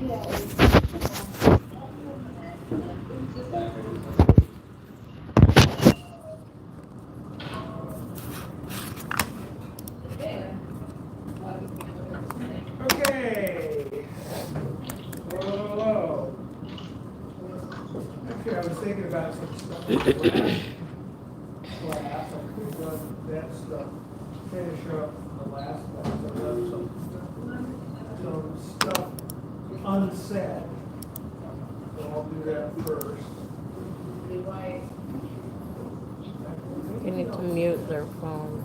Okay. Whoa. Actually, I was thinking about some stuff in class. I could have done that stuff. Finish up the last class. I've done some stuff unsaid. So I'll do that first. You need to mute their phone.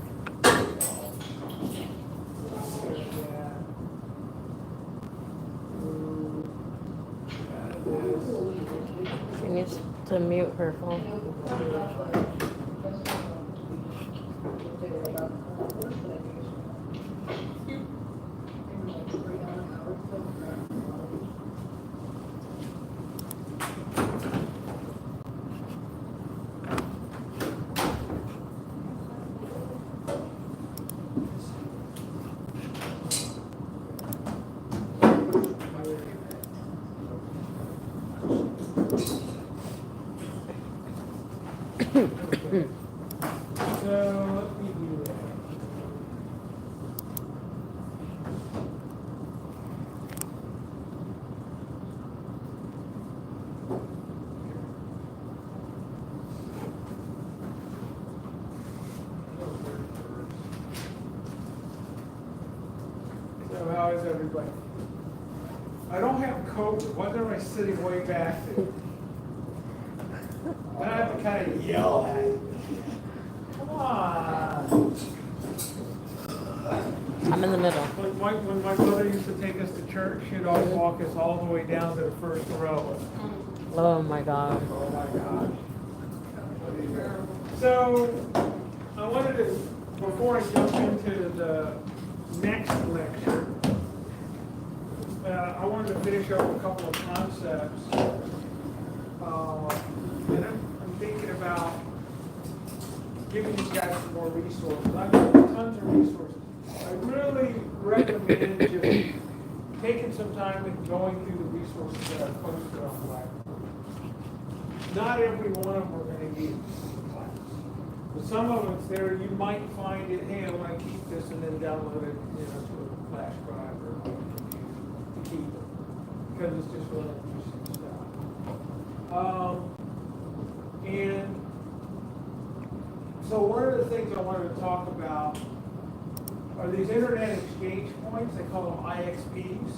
She needs to mute her phone. So let me do that. So how is everybody? I don't have COVID. What am I sitting way back there? I have to kind of yell at it. Come on. I'm in the middle. When my mother used to take us to church, she'd always walk us all the way down to the first row. Oh my God. Oh my gosh. So, I wanted to, before I jump into the next lecture, I wanted to finish up a couple of concepts. And I'm thinking about giving you guys some more resources. I've got tons of resources. I really recommend just taking some time and going through the resources that I've posted on the library. Not every one of them are going to use in class. But some of them, there you might find it, hey, I want to keep this and then download it, to a flash drive or to keep it. Because it's just really interesting stuff. And so one of the things I wanted to talk about are these internet exchange points. They call them IXPs.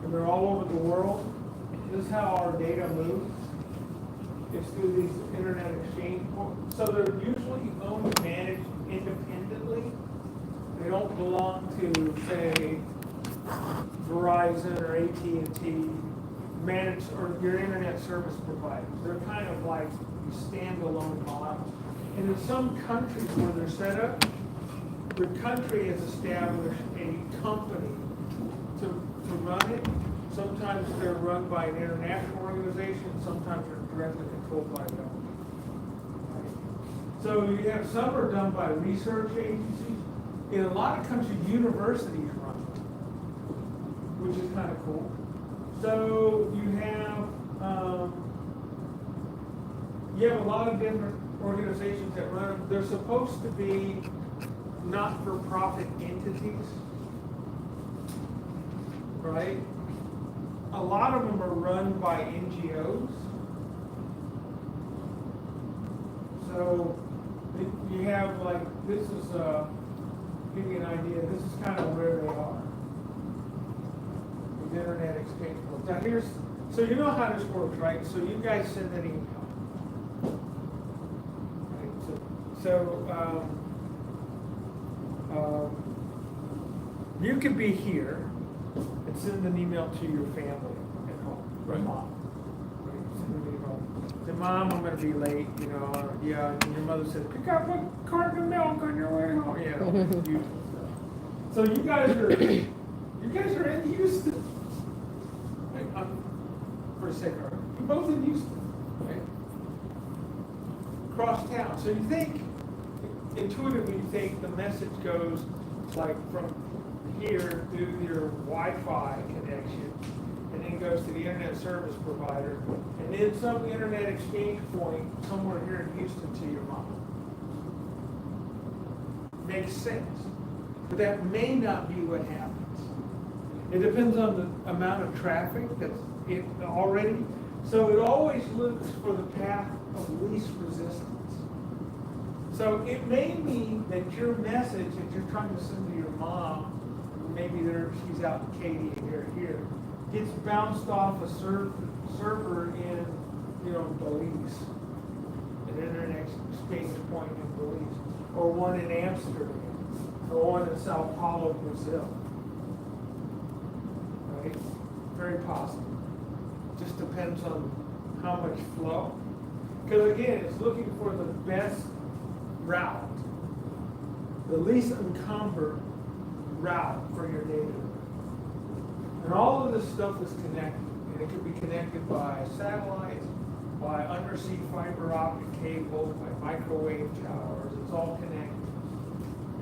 And they're all over the world. This is how our data moves. It's through these internet exchange points. So they're usually owned and managed independently. They don't belong to, say, Verizon or AT&T, managed, or your internet service providers. They're kind of like standalone models. And in some countries where they're set up, the country has established a company to run it. Sometimes they're run by an international organization, sometimes they're directly controlled by government. Right? So you have some are done by research agencies. In a lot of countries, universities run them, which is kind of cool. So you have a lot of different organizations that run them. They're supposed to be not-for-profit entities, right? A lot of them are run by NGOs. So you have like, this is, give you an idea, this is kind of where they are. The internet exchange book. Now here's, so you know how this works, right? So you guys send an email. Right? So you could be here and send an email to your family at home, right? Mom. Right? Send an email. Say, Mom, I'm going to be late, yeah, and your mother said, pick up a carton of milk on your way home. Usual stuff. So you guys are in Houston. Right? For a second, you're both in Houston, right? Across town. So you think, intuitively, you think the message goes like from here through your Wi-Fi connection, goes to the internet service provider, and then some internet exchange point somewhere here in Houston to your mom. Makes sense. But that may not be what happens. It depends on the amount of traffic that's it already. So it always looks for the path of least resistance. So it may mean that your message that you're trying to send to your mom, maybe she's out in Katy and you're here, gets bounced off a server in, Belize, an internet exchange point in Belize, or one in Amsterdam, or one in Sao Paulo, Brazil. Right? Very possible. Just depends on how much flow. Because again, it's looking for the best route, the least encumbered route for your data. And all of this stuff is connected. And it can be connected by satellites, by undersea fiber optic cables, by microwave towers. It's all connected.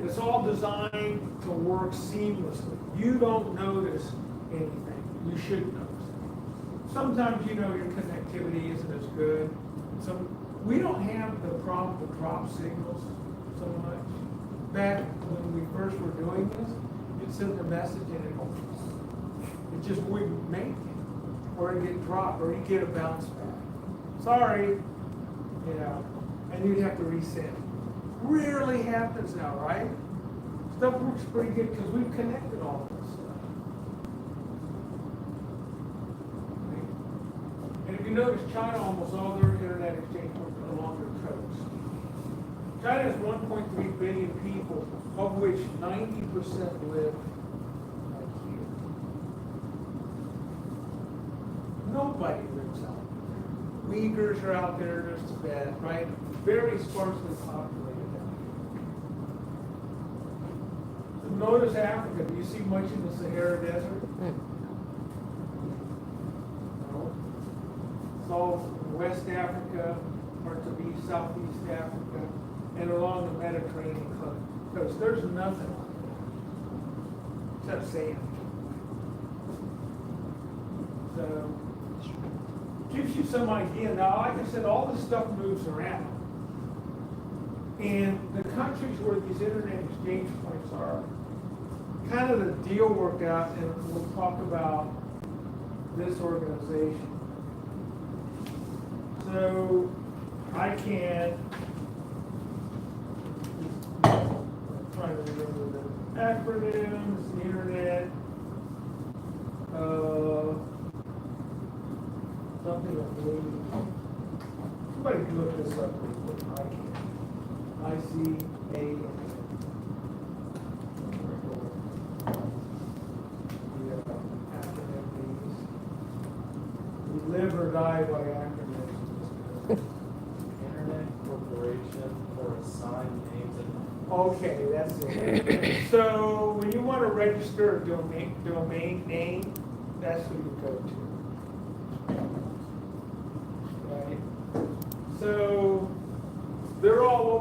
It's all designed to work seamlessly. You don't notice anything. You should notice. Sometimes your connectivity isn't as good. We don't have the problem with drop signals so much. Back when we first were doing this, you'd send a message and it just wouldn't make it. Or it'd get dropped, or you'd get a bounce back. Sorry, and you'd have to resend. Rarely happens now, right? Stuff works pretty good because we've connected all of this stuff. And if you notice, China, almost all their internet exchange points are along their coast. China has 1.3 billion people, of which 90% live like here. Nobody lives out there. Uyghurs are out there, there's Tibet, right? Very sparsely populated out here. Notice Africa. Do you see much in the Sahara Desert? It's all West Africa, parts of East, Southeast Africa, and along the Mediterranean coast. There's nothing except sand. So, gives you some idea. Now, like I said, all this stuff moves around. And the countries where these internet exchange points are, kind of the deal worked out, and we'll talk about this organization. So I can try to remember the acronyms, the internet, something I believe. Somebody can look this up real quick. I can. ICA. We live or die by acronyms. Internet Corporation for assigned names and Okay, that's it. So when you want to register a domain name, that's who you go to. Right? So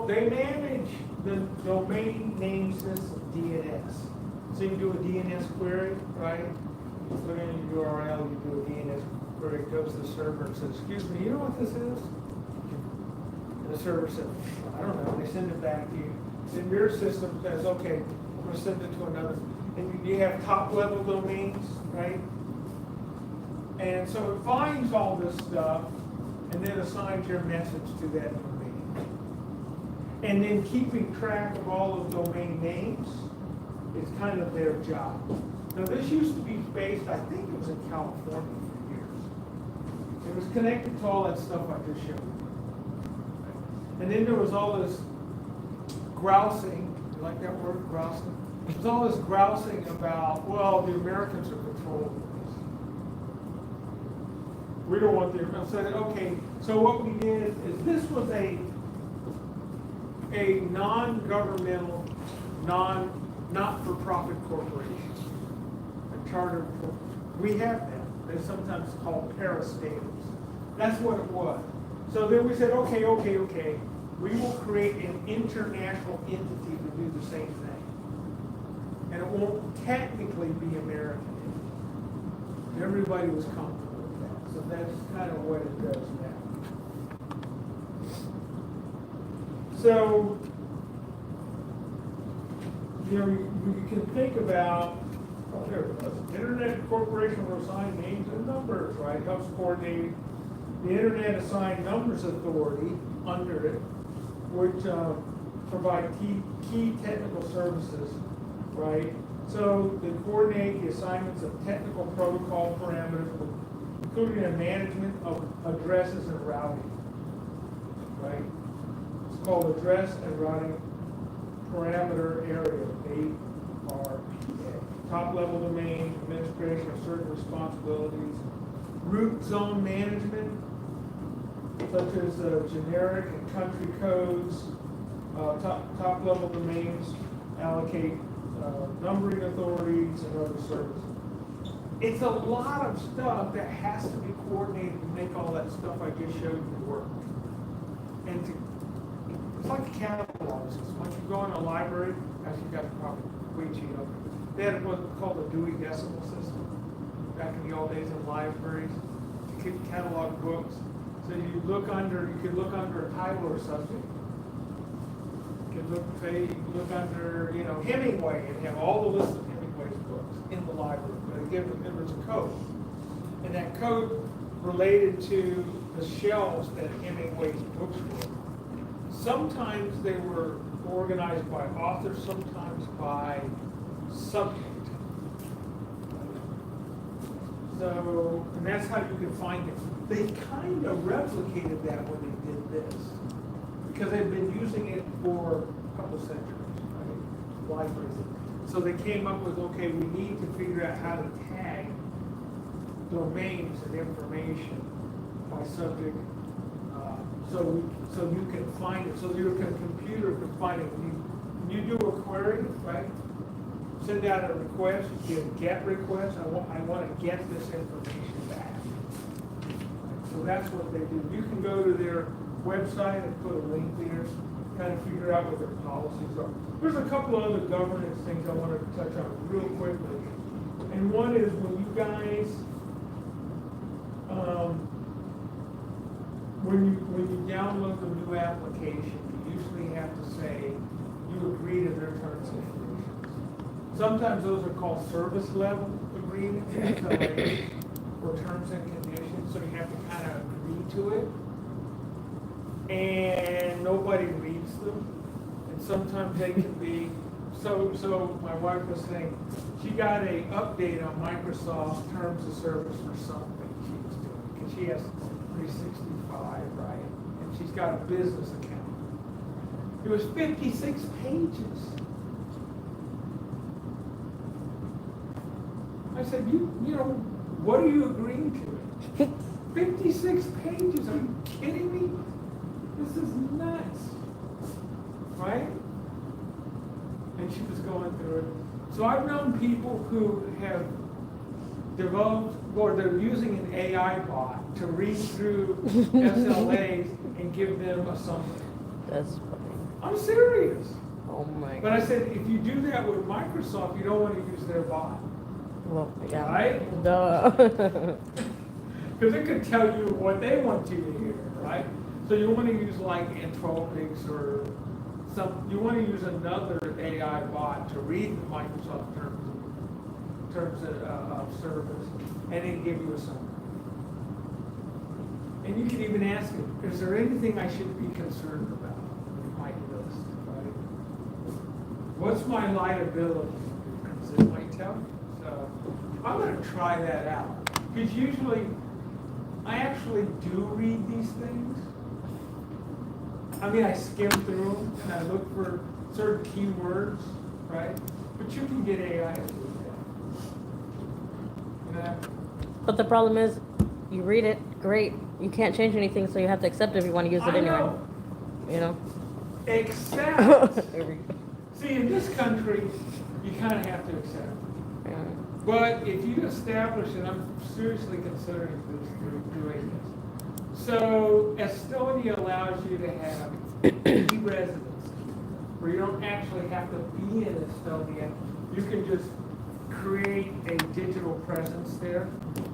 they manage the domain name system, DNS. So you do a DNS query, right? You put in your URL, you do a DNS query, it goes to the server and says, excuse me, you know what this is? And the server says, I don't know. They send it back to you. Then your system says, okay, I'm going to send it to another. And you have top-level domains, right? And so it finds all this stuff and then assigns your message to that domain. And then keeping track of all the domain names is kind of their job. Now this used to be based, I think it was in California for years. It was connected to all that stuff I just showed you. And then there was all this grousing, you like that word, grousing? There's all this grousing about, well, the Americans are controlling this. We don't want the Americans. So, okay, so what we did is this was a non-governmental, not-for-profit corporation, a charter. We have them. They're sometimes called parastatals. That's what it was. So then we said, okay. We will create an international entity to do the same thing. And it won't technically be American. Everybody was comfortable with that. So that's kind of what it does now. So, you know, you can think about, oh, there it was. Internet Corporation will assign names and numbers, right? Helps coordinate the Internet Assigned Numbers Authority under it, which provide key technical services, right? So they coordinate the assignments of technical protocol parameters, including the management of addresses and routing, right? It's called Address and Routing Parameter Area, ARPA. Top-level domain, administration of certain responsibilities, root zone management, such as generic and country codes, top-level domains, allocate numbering authorities and other services. It's a lot of stuff that has to be coordinated to make all that stuff I just showed you work. And it's like a catalog system. Once you go in a library, as you guys probably way too young, they had what's called a Dewey Decimal System back in the old days in libraries to keep catalog books. So you could look under a title or subject. You could look under, you know, Hemingway and have all the list of Hemingway's books in the library. But again, remember it's a code. And that code related to the shelves that Hemingway's books were. Sometimes they were organized by author, sometimes by subject. So, and that's how you can find it. They kind of replicated that when they did this, because they've been using it for a couple centuries, right? Libraries. So they came up with, okay, we need to figure out how to tag domains and information by subject, so you can find it, so your computer can find it. When you do a query, right? Send out a request, you get a GET request. I want to get this information back. So that's what they do. You can go to their website and put a link there, kind of figure out what their policies are. There's a couple of other governance things I wanted to touch on real quickly. And one is when you guys, when you download the new application, you usually have to say you agree to their terms and conditions. Sometimes those are called service level agreements, SLAs, or terms and conditions, so you have to kind of agree to it. And nobody reads them. And sometimes they can be, so my wife was saying, she got an update on Microsoft terms of service for something she was doing, because she has 365, right? And she's got a business account. It was 56 pages. I said, you know, what are you agreeing to? 56 pages, are you kidding me? This is nuts, right? And she was going through it. So I've known people who have developed, or they're using an AI bot to read through SLAs and give them a summary. That's funny. I'm serious. Oh my But god. I said, if you do that with Microsoft, you don't want to use their bot. Well, yeah. Right? Duh. Because it could tell you what they want you to hear, right? So you want to use like Anthropics or you want to use another AI bot to read the Microsoft terms of service and then give you a summary. And you can even ask it, is there anything I should be concerned about in my list, right? What's my liability? Because it might tell me. So I'm going to try that out. Because usually, I actually do read these things. I mean, I skim through them and I look for certain keywords, right? But you can get AI to do that. You know? But the problem is, you read it, great. You can't change anything, so you have to accept it if you want to use it I anyway. know. You know? Except, There we go. see, in this country, you kind of have to accept it. Yeah. But if you establish, and I'm seriously considering doing this, so Estonia allows you to have e-residency, where you don't actually have to be in Estonia. You can just create a digital presence there.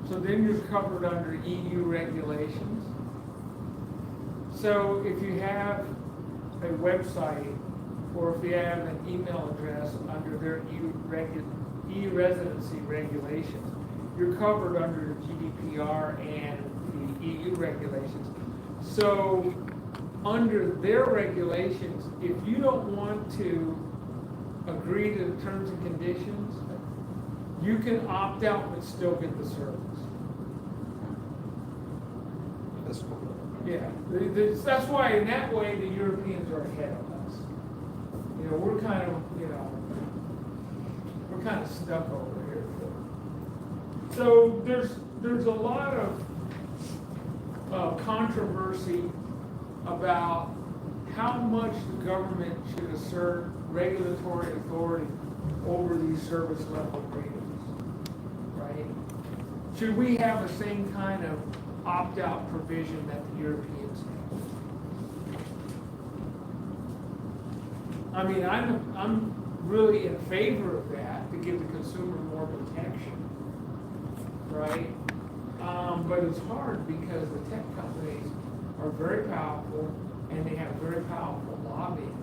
So then you're covered under EU regulations. So if you have a website, or if you have an email address under their e-residency regulations, you're covered under the GDPR and the EU regulations. So under their regulations, if you don't want to agree to the terms and conditions, you can opt out but still get the service. That's cool. Yeah, that's why in that way the Europeans are ahead of us. You know, we're kind of stuck over here. So there's a lot of controversy about how much the government should assert regulatory authority over these service level agreements, right? Should we have the same kind of opt-out provision that the Europeans have? I mean, I'm really in favor of that, to give the consumer more protection, right? But it's hard because the tech companies are very powerful and they have very powerful lobbying.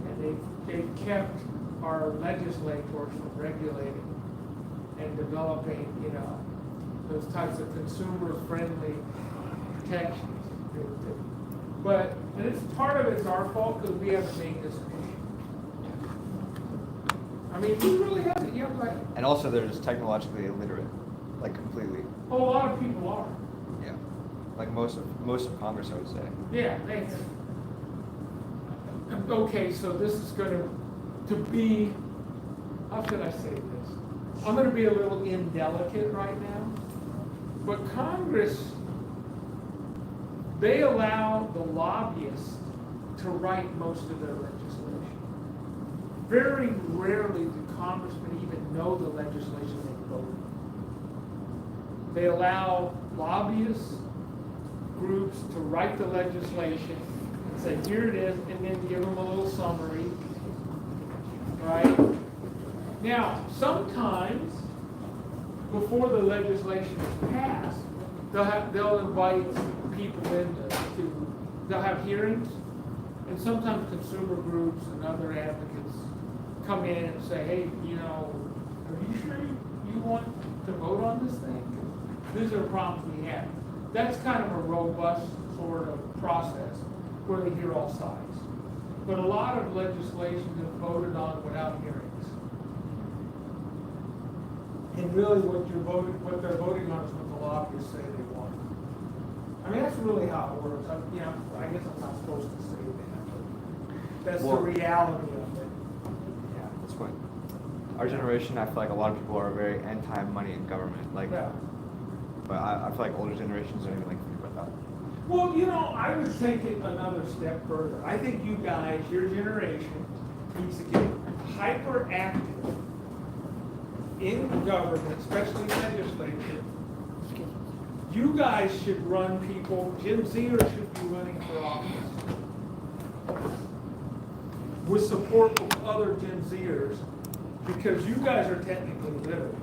And they've kept our legislators from regulating and developing, you know, those types of consumer-friendly protections. But, and it's part of it's our fault because we haven't made this issue. I mean, he really hasn't, you know, like, And also, they're just technologically illiterate, like completely. a lot of people are. Yeah, like most of Congress, I would say. Yeah, okay, so this is gonna, to be, how should I say this? I'm gonna be a little indelicate right now, but Congress, they allow the lobbyists to write most of their legislation. Very rarely do congressmen even know the legislation they vote. They allow lobbyists, groups to write the legislation and say, here it is, and then give them a little summary, right? Now, sometimes, before the legislation is passed, they'll invite people in they'll have hearings, and sometimes consumer groups and other advocates come in and say, hey, you know, are you sure you want to vote on this thing? These are the problems we have. That's kind of a robust sort of process where they hear all sides. But a lot of legislation is voted on without hearings. And really what they're voting on is what the lobbyists say they want. I mean, that's really how it works. I guess I'm not supposed to say that, but that's the reality of it. Yeah, that's what. Our generation, I feel like a lot of people are very anti-money in government. Like, Yeah. but I feel like older generations don't even like think about that. Well, you know, I would take it another step further. I think you guys, your generation, needs to get hyperactive in government, especially legislature. You guys should run people, Gen Zers should be running for office with support from other Gen Zers, because you guys are technically literate.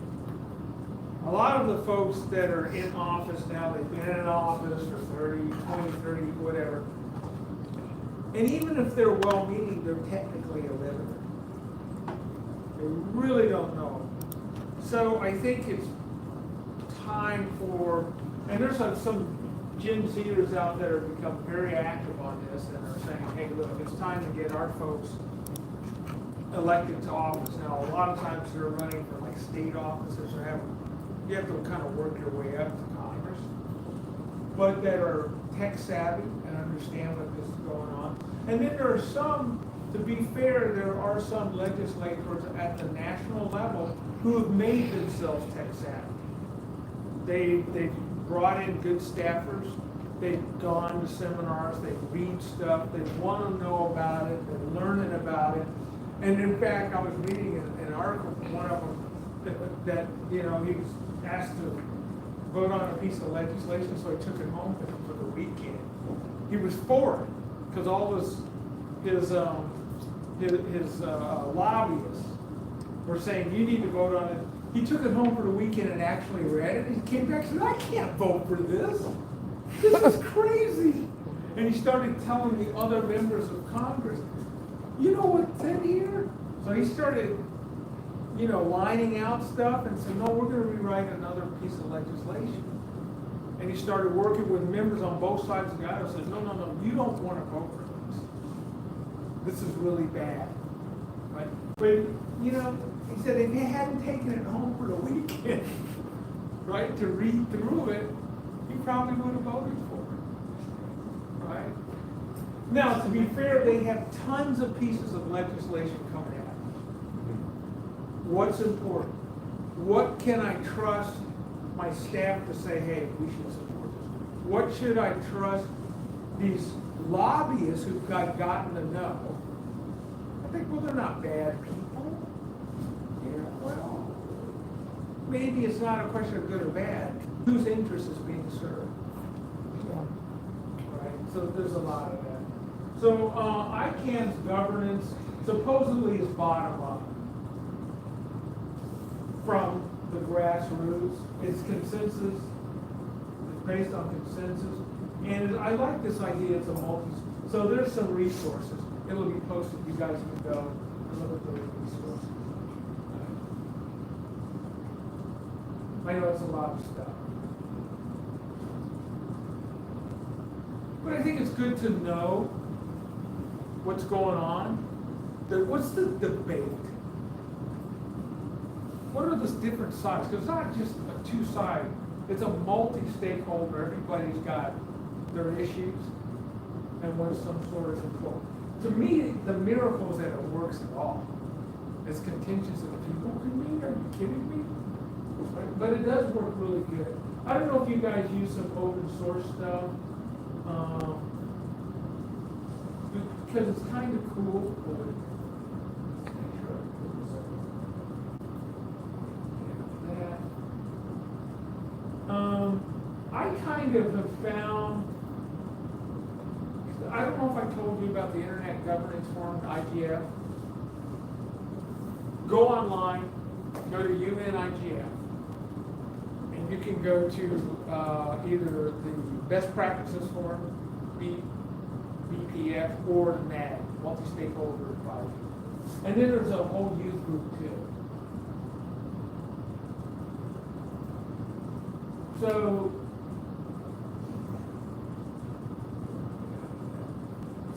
A lot of the folks that are in office now, they've been in office for 20, 30, whatever. And even if they're well-meaning, they're technically illiterate. They really don't know. So I think it's time for, and there's some Gen Zers out there who become very active on this and are saying, hey, look, it's time to get our folks elected to office. Now, a lot of times they're running for like state offices or you have to kind of work your way up to Congress, but that are tech savvy and understand what this is going on. And then there are some, to be fair, there are some legislators at the national level who have made themselves tech savvy. They've brought in good staffers, they've gone to seminars, they read stuff, they want to know about it, they're learning about it. And in fact, I was reading an article from one of them that you know, he was asked to vote on a piece of legislation, so he took it home with him for the weekend. He was for it because all his lobbyists were saying, you need to vote on it he took it home for the weekend and actually read it. He came back and said, I can't vote for this. This is crazy. And he started telling the other members of Congress, you know what's in here? So he started, lining out stuff and said, no, we're going to rewrite another piece of legislation. And he started working with members on both sides of the aisle and said, no, you don't want to vote for this. This is really bad. Right? But, he said if he hadn't taken it home for the weekend, right, to read through it, he probably would have voted for it. Right? Now, to be fair, they have tons of pieces of legislation coming out. What's important? What can I trust my staff to say, hey, we should support this? What should I trust these lobbyists who've gotten to know? I think, well, they're not bad people. Yeah, well, maybe it's not a question of good or bad. Whose interest is being served? Right? So there's a lot of that. So ICANN's governance supposedly is bottom up from the grassroots. It's consensus. It's based on consensus. And I like this idea. It's a so there's some resources. It'll be posted. You guys can go and look at those resources. I know it's a lot of stuff. But I think it's good to know what's going on. What's the debate? What are the different sides? Because it's not just a two-side. It's a multi-stakeholder. Everybody's got their issues and wants some sort of control. To me, the miracle is that it works at all. As contentious as people can be. Are you kidding me? But it does work really good. I don't know if you guys use some open source stuff. Because it's kind of cool. I kind of have found, I don't know if I told you about the Internet Governance Forum, IGF. Go online, go to UN-IGF, and you can go to either the Best Practices Forum, BPF, or the MAD, Multi-Stakeholder Advisory. And then there's a whole youth group too.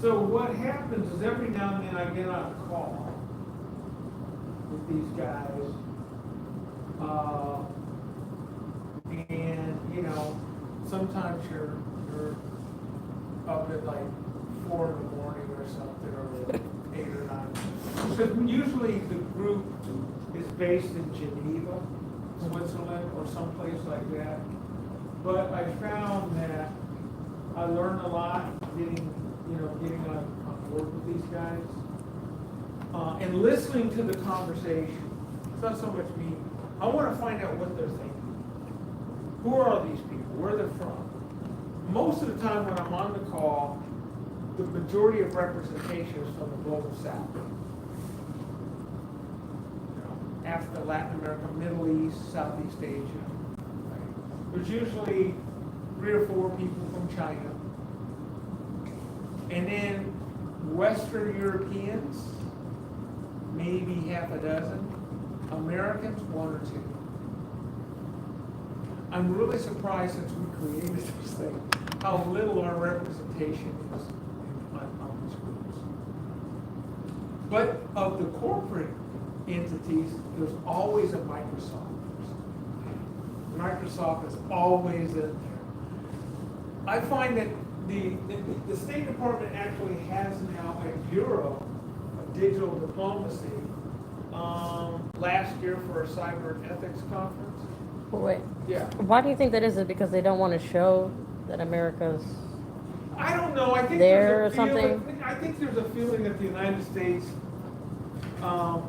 So what happens is every now and then I get on a call with these guys, and sometimes you're up at like 4 in the morning or something, or 8 or 9. Because usually the group is based in Geneva, Switzerland, or someplace like that. But I found that I learned a lot getting on board with these guys, and listening to the conversation. It's not so much me. I want to find out what they're thinking. Who are these people? Where they're from? Most of the time when I'm on the call, the majority of representation is from the global south. Africa, Latin America, Middle East, Southeast Asia. Right? There's usually 3 or 4 people from China. And then Western Europeans, maybe half a dozen. Americans, 1 or 2. I'm really surprised since we created this thing, how little our representation is on these groups. But of the corporate entities, there's always a Microsoft person. Microsoft is always in there. I find that the State Department actually has now a bureau of digital diplomacy last year for a cyber ethics conference. Wait. Yeah. Why do you think that is? Is it because they don't want to show that America's I don't know. I think there there's or a feeling, something? I think there's a feeling that the United States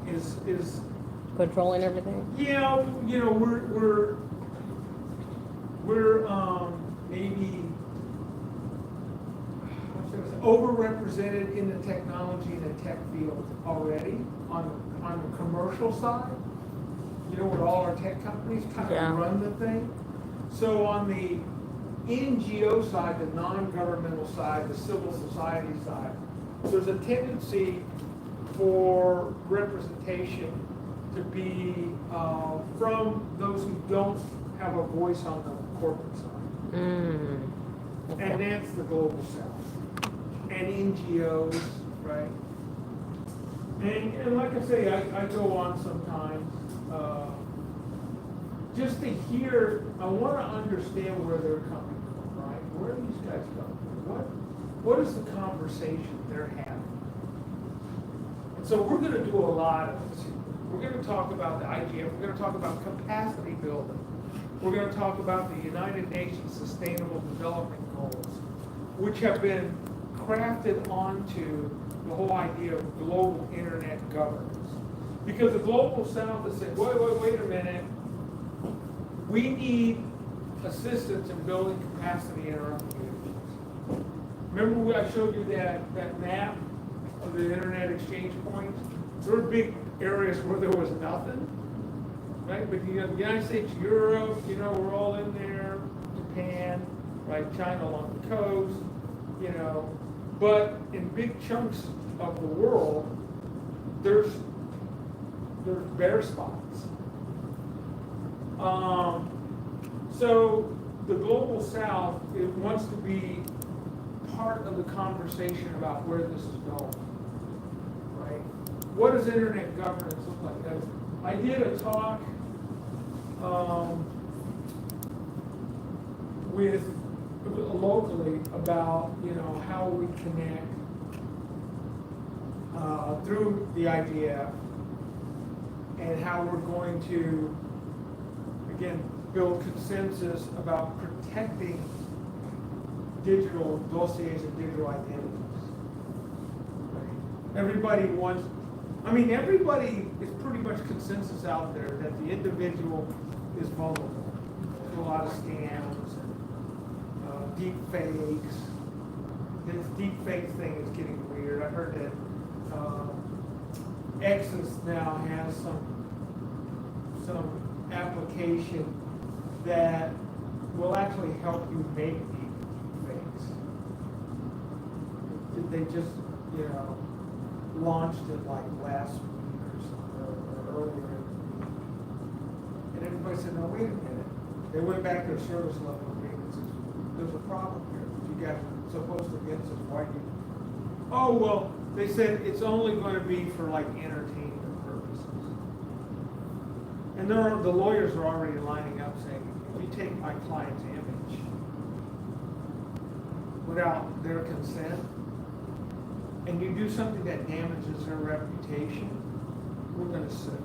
is controlling everything? we're maybe overrepresented in the technology and the tech field already on the commercial side. you know, where all our tech companies kind Yeah. of run the thing. So on the NGO side, the non-governmental side, the civil society side, there's a tendency for representation to be from those who don't have a voice on the corporate side. And that's the global south. And NGOs, right? And like I say, I go on sometimes, just to hear, I want to understand where they're coming from, right? Where are these guys coming from? What is the conversation they're having? And so we're going to do a lot of this. We're going to talk about the IGF. We're going to talk about capacity building. We're going to talk about the United Nations Sustainable Development Goals, which have been crafted onto the whole idea of global internet governance. Because the global south is saying, wait a minute, we need assistance in building capacity in our communities. Remember when I showed you that map of the internet exchange points? There were big areas where there was nothing, right? But you know, the United States, Europe, you know, we're all in there, Japan, right? China along the coast, you know. But in big chunks of the world, there's bare spots. So the global south, it wants to be part of the conversation about where this is going, right? What does internet governance look like? I did a talk with locally about, you know, how we connect through the IDF and how we're going to, again, build consensus about protecting digital dossiers and digital identities. Right? Everybody wants, I mean, everybody is pretty much consensus out there that the individual is vulnerable to a lot of scams and deep fakes. This deep fake thing is getting weird. I heard that Extant now has some application that will actually help you make deep fakes. They just, you know, launched it like last week or something, or earlier in the week. And everybody said, no, wait a minute. They went back to their service level agreements and said, there's a problem here. You guys are supposed to against us. Why do you? Oh, well, they said it's only going to be for like entertainment purposes. And the lawyers are already lining up saying, if you take my client's image without their consent, and you do something that damages their reputation, we're going to sue.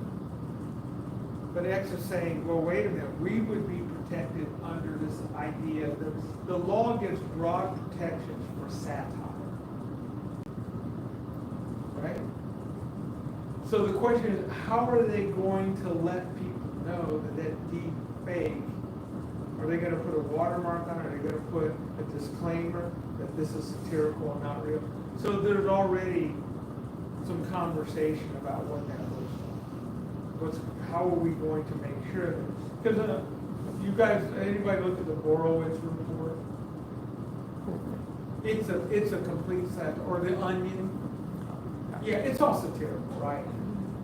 But X is saying, well, wait a minute, we would be protected under this idea that the law gives broad protections for satire. Right? So the question is, how are they going to let people know that deep fake? Are they going to put a watermark on it? Are they going to put a disclaimer that this is satirical and not real? So there's already some conversation about what that looks like. How are we going to make sure that? Because you guys, anybody look at the Borowitz report? It's a complete set, or the Onion. Yeah, it's all satirical, right?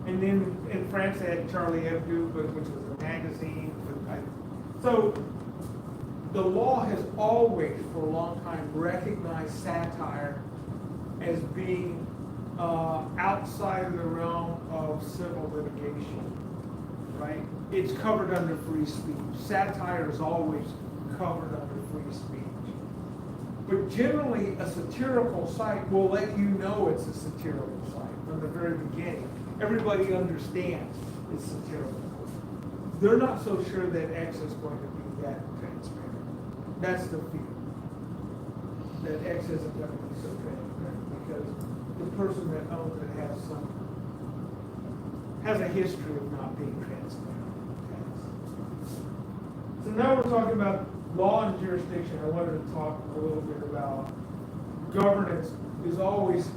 And then in France they had Charlie Hebdo, which was a magazine. So the law has always, for a long time, recognized satire as being outside of the realm of civil litigation, right? It's covered under free speech. Satire is always covered under free speech. But generally, a satirical site will let you know it's a satirical site from the very beginning. Everybody understands it's satirical. They're not so sure that X is going to be that transparent. That's the fear. That X isn't going to be so transparent because the person that owns it has a history of not being transparent. So now we're talking about law and jurisdiction. I wanted to talk a little bit about governance is always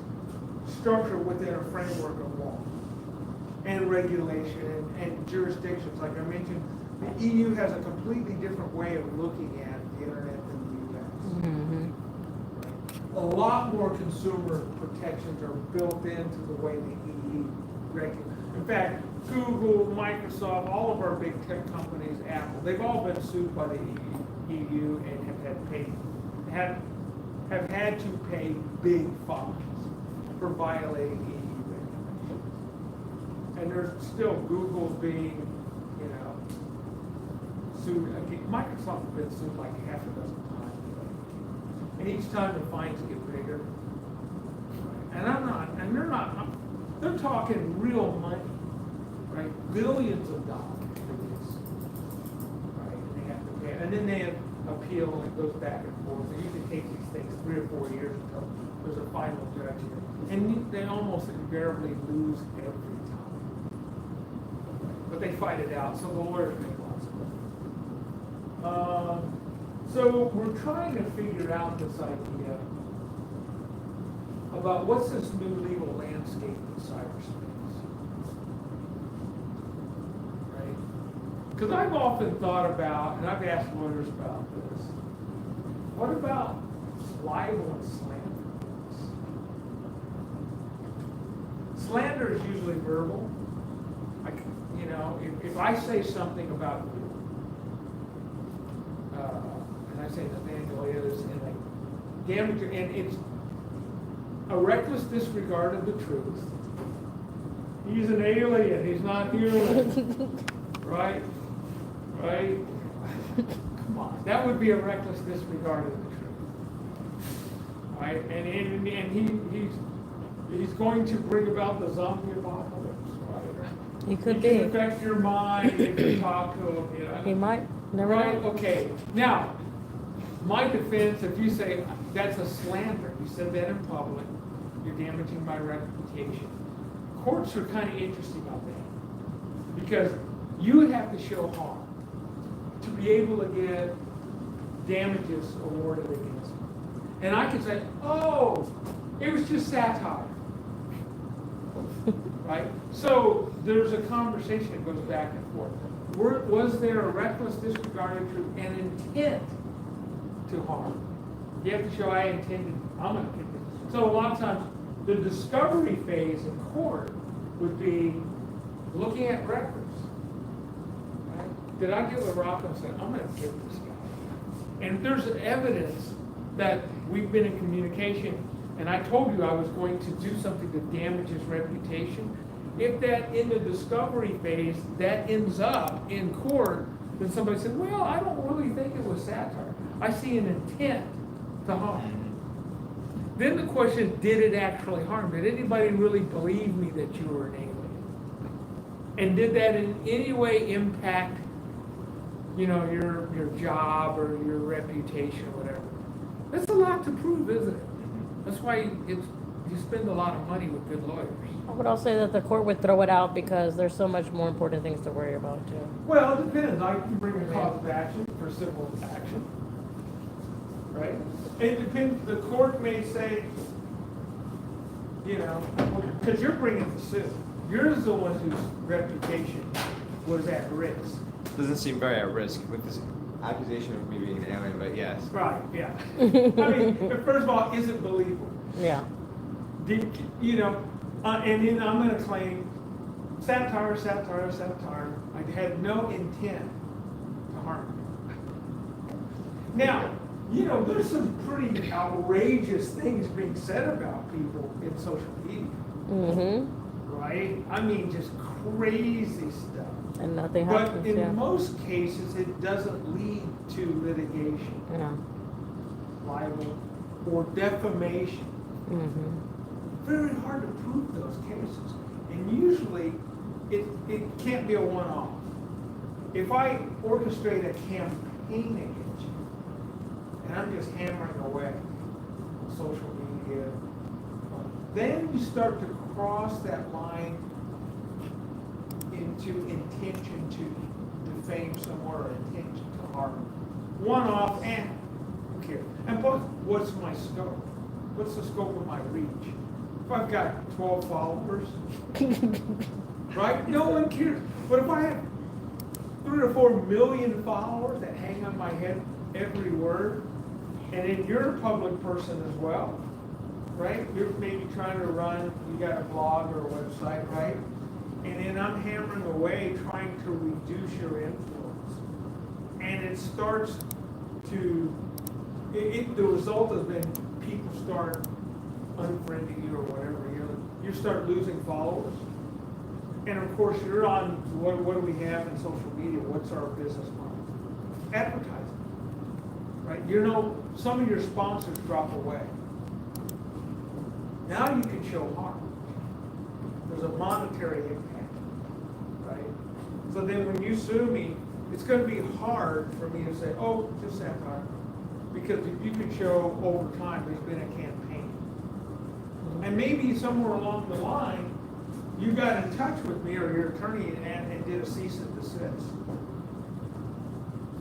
structured within a framework of law. and regulation and jurisdictions. Like I mentioned, the EU has a completely different way of looking at the internet than the US. Mm-hmm. A lot more consumer protections are built into the way the EU regulates. In fact, Google, Microsoft, all of our big tech companies, Apple, they've all been sued by the EU and have had to pay big fines for violating EU regulations. And there's still Google's being, sued. Microsoft has been sued like half a dozen times. And each time the fines get bigger. They're talking real money, right? Billions of dollars for this, right? And they have to pay, and then they appeal and it goes back and forth. It usually takes these things 3 or 4 years until there's a final judgment. And they almost invariably lose every time. But they fight it out, so the lawyers make lots of money. So we're trying to figure out this idea about what's this new legal landscape in cyberspace, right? Because I've often thought about, and I've asked lawyers about this, what about libel and slander? Slander is usually verbal. If I say something about you, and I say Nathaniel is, and I damage you, and it's a reckless disregard of the truth. He's an alien, he's not human. Right? Right? Come on. That would be a reckless disregard of the truth. Right? And he's going to bring about the zombie apocalypse, right? He could He be. can affect your mind if you talk to him, He might. Never Right, know. okay. Now, my defense, if you say that's a slander, you said that in public, you're damaging my reputation. Courts are kind of interesting about that. Because you would have to show harm to be able to get damages awarded against you. And I could say, oh, it was just satire. Right? So there's a conversation that goes back and forth. Was there a reckless disregard of truth and intent to harm? You have to show I intended, I'm going to get this. So a lot of times, the discovery phase in court would be looking at records. Right? Did I get with Rocco and say, I'm going to get this guy? And if there's evidence that we've been in communication, and I told you I was going to do something to damage his reputation, if that in the discovery phase, that ends up in court, then somebody said, well, I don't really think it was satire. I see an intent to harm. Then the question, did it actually harm? Did anybody really believe me that you were an alien? And did that in any way impact, your job or your reputation or whatever? That's a lot to prove, isn't it? That's why you spend a lot of money with good lawyers. I would also say that the court would throw it out because there's so much more important things to worry about too. Well, it depends. I can bring a cause of action for civil action. Right? It depends. The court may say, because you're bringing the suit. You're the one whose reputation was at risk. Doesn't seem very at risk with this accusation of me being an alien, but yes. Right, yeah. I mean, first of all, is it believable? Yeah. And then I'm going to claim satire. I had no intent to harm you. Now, there's some pretty outrageous things being said about people in social media. Mm-hmm. Right? I mean, just crazy stuff. And nothing But happens. in Yeah. most cases, it doesn't lead to litigation, Yeah. libel, or defamation. Mm-hmm. Very hard to prove those cases. And usually, it can't be a one-off. If I orchestrate a campaign against you, and I'm just hammering away on social media, then you start to cross that line into intention to defame someone or intention to harm. One-off, and who cares? And what's my scope? What's the scope of my reach? If I've got 12 followers, right? No one cares. But if I have 3 or 4 million followers that hang on my head every word, and then you're a public person as well, right? You're maybe trying to run, you got a blog or a website, right? And then I'm hammering away trying to reduce your influence. And it starts to, the result has been people start unfriending you or whatever, you start losing followers. And of course, you're on, what do we have in social media? What's our business model? Advertising, right? Some of your sponsors drop away. Now you can show harm. There's a monetary impact, right? So then when you sue me, it's going to be hard for me to say, oh, just satire. Because if you can show over time there's been a campaign. And maybe somewhere along the line, you got in touch with me or your attorney and did a cease and desist.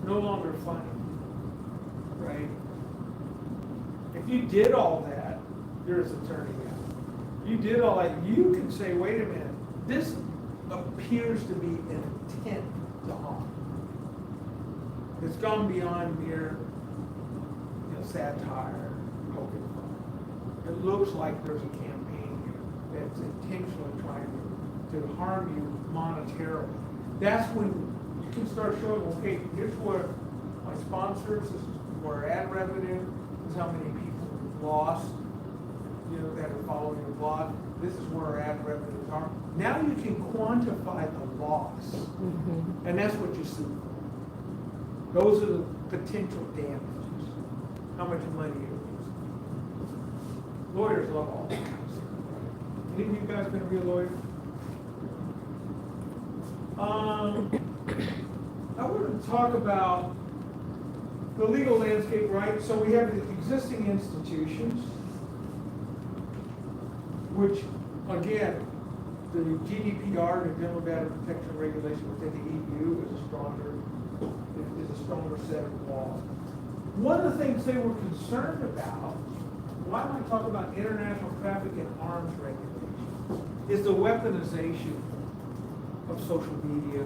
No longer funny, right? If you did all that, you're his attorney now. You did all that, you can say, wait a minute, this appears to be an intent to harm. It's gone beyond mere satire, poking fun. It looks like there's a campaign here that's intentionally trying to harm you monetarily. That's when you can start showing, okay, here's where my sponsors, this is where ad revenue, this is how many people we've lost, that are following your blog. This is where our ad revenues are. Now you can quantify the loss. Mm-hmm. And that's what you sue for. Those are the potential damages. How much money you lose. Lawyers love all that kind of stuff. Any of you guys gonna be a lawyer? I want to talk about the legal landscape, right? So we have the existing institutions, which, again, the GDPR, the General Data Protection Regulation within the EU, is a stronger set of laws. One of the things they were concerned about, why am I talking about international traffic and arms regulations, is the weaponization of social media,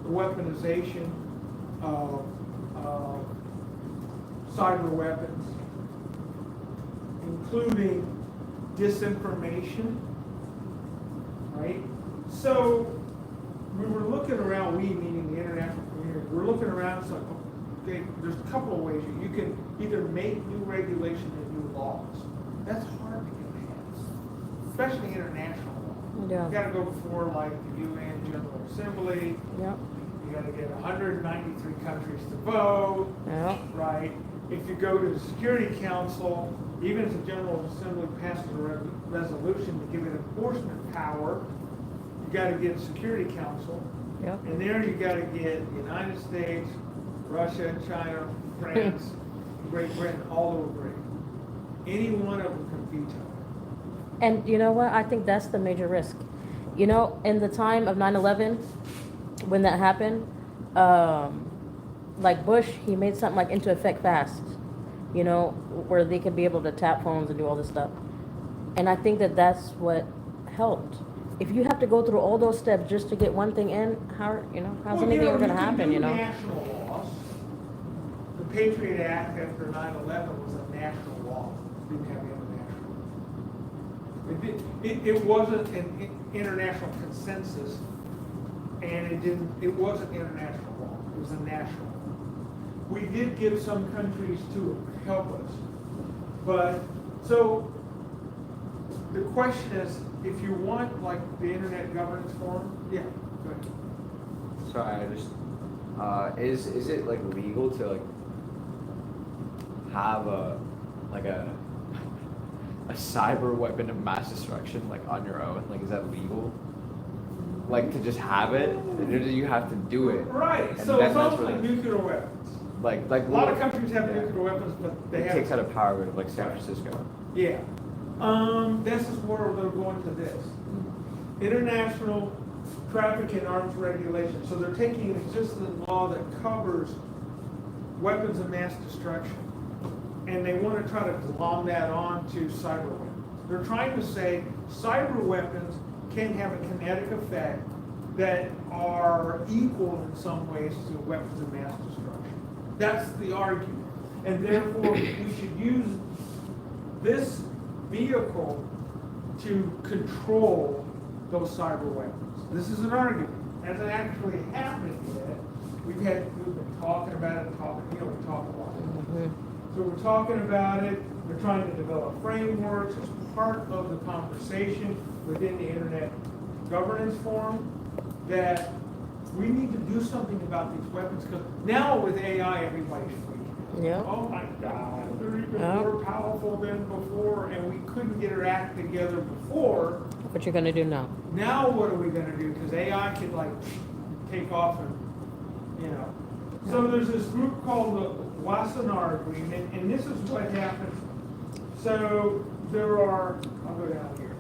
the weaponization of cyber weapons, including disinformation, right? So we were looking around, we meaning the international community, we're looking around, so okay, there's a couple of ways. You can either make new regulation and new laws. That's hard to get passed, especially international law. Yeah. You gotta go before like the UN General Assembly. Yep. You gotta get 193 countries to vote, Yep. right? If you go to the Security Council, even if the General Assembly passes a resolution to give it enforcement power, you gotta get Security Council. Yep. And there you gotta get United States, Russia, China, France, Great Britain, all over Britain. Any one of them can veto it. And you know what? I think that's the major risk. In the time of 9/11, when that happened, like Bush, he made something like into effect fast, where they could be able to tap phones and do all this stuff. And I think that that's what helped. If you have to go through all those steps just to get one thing in, how's anything ever going to happen, National laws. The Patriot Act after 9/11 was a national law. It didn't have international. It wasn't an international consensus, and it wasn't international law. It was a national law. We did give some countries to help us, but so the question is, if you want like the Internet Governance Forum, yeah, go ahead. Sorry, I just, is it like legal to like have a cyber weapon of mass destruction like on your own? Like, is that legal? Like to just have it, or do you have to do it? Right. And So that's it's also really- nuclear weapons. Like A lot of countries have yeah. nuclear weapons, but they It have. takes out of power of like San Francisco. Yeah. This is where they're going to this. International traffic and arms regulation. So they're taking an existing law that covers weapons of mass destruction, and they want to try to glom that on to cyber weapons. They're trying to say cyber weapons can have a kinetic effect that are equal in some ways to weapons of mass destruction. That's the argument. And therefore, we should use this vehicle to control those cyber weapons. This is an argument. Hasn't actually happened yet. We've been talking about it, we talk a lot. So we're talking about it, we're trying to develop frameworks as part of the conversation within the Internet Governance Forum that we need to do something about these weapons, because now with AI, everybody's freaking out. Yeah. Oh my God, they're even Yeah. more powerful than before, and we couldn't get our act together before. What you're gonna do now? Now what are we gonna do? Because AI can like take off and, So there's this group called the Wassenaar Agreement, and this is what happened. So there are, I'll go down here.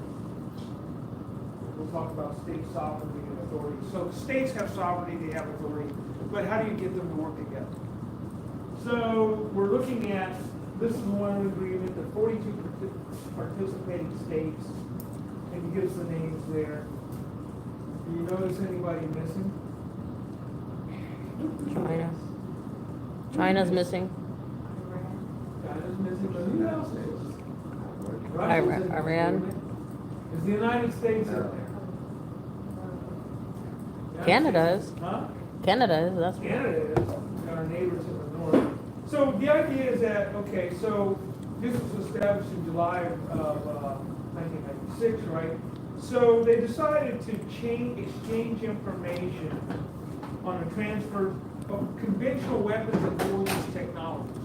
We'll talk about state sovereignty and authority. So states have sovereignty, they have authority, but how do you get them to work together? So we're looking at, this is one agreement, the 42 participating states, and he gives the names there. Do you notice anybody missing? China. China's missing. China's missing, but who else is? Russia's in the Iran. agreement. Is the United States in there? Canada is. Huh? Canada is, that's. Canada is, got our neighbors in the north. So the idea is that, okay, so this was established in July of 1996, right? So they decided to exchange information on a transfer of conventional weapons and dual-use technologies.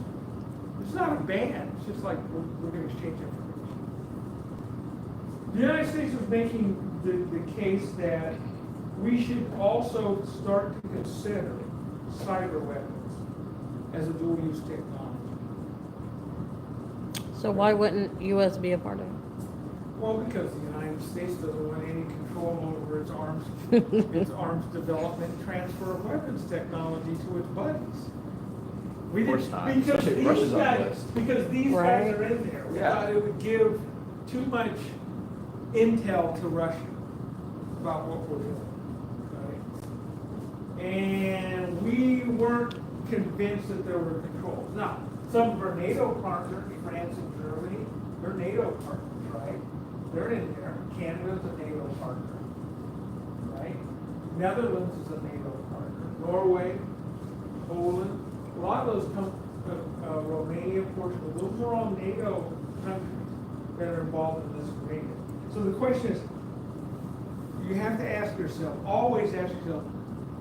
It's not a ban, it's just like we're going to exchange information. The United States is making the case that we should also start to consider cyber weapons as a dual-use technology. So why wouldn't US be a part of it? Well, because the United States doesn't want any control over its arms development and transfer of weapons technology to its buddies. We Of course didn't, not. because Especially these Russia's on the guys, list. because these guys Right. are in there. We Yeah. thought it would give too much intel to Russia about what we're doing. Right? And we weren't convinced that there were controls. Now, some of our NATO partners, France and Germany, they're NATO partners, right? They're in there. Canada's a NATO partner, right? Netherlands is a NATO partner. Norway, Poland, a lot of those come, Romania, Portugal, those are all NATO countries that are involved in this agreement. So the question is, you have to ask yourself, always ask yourself,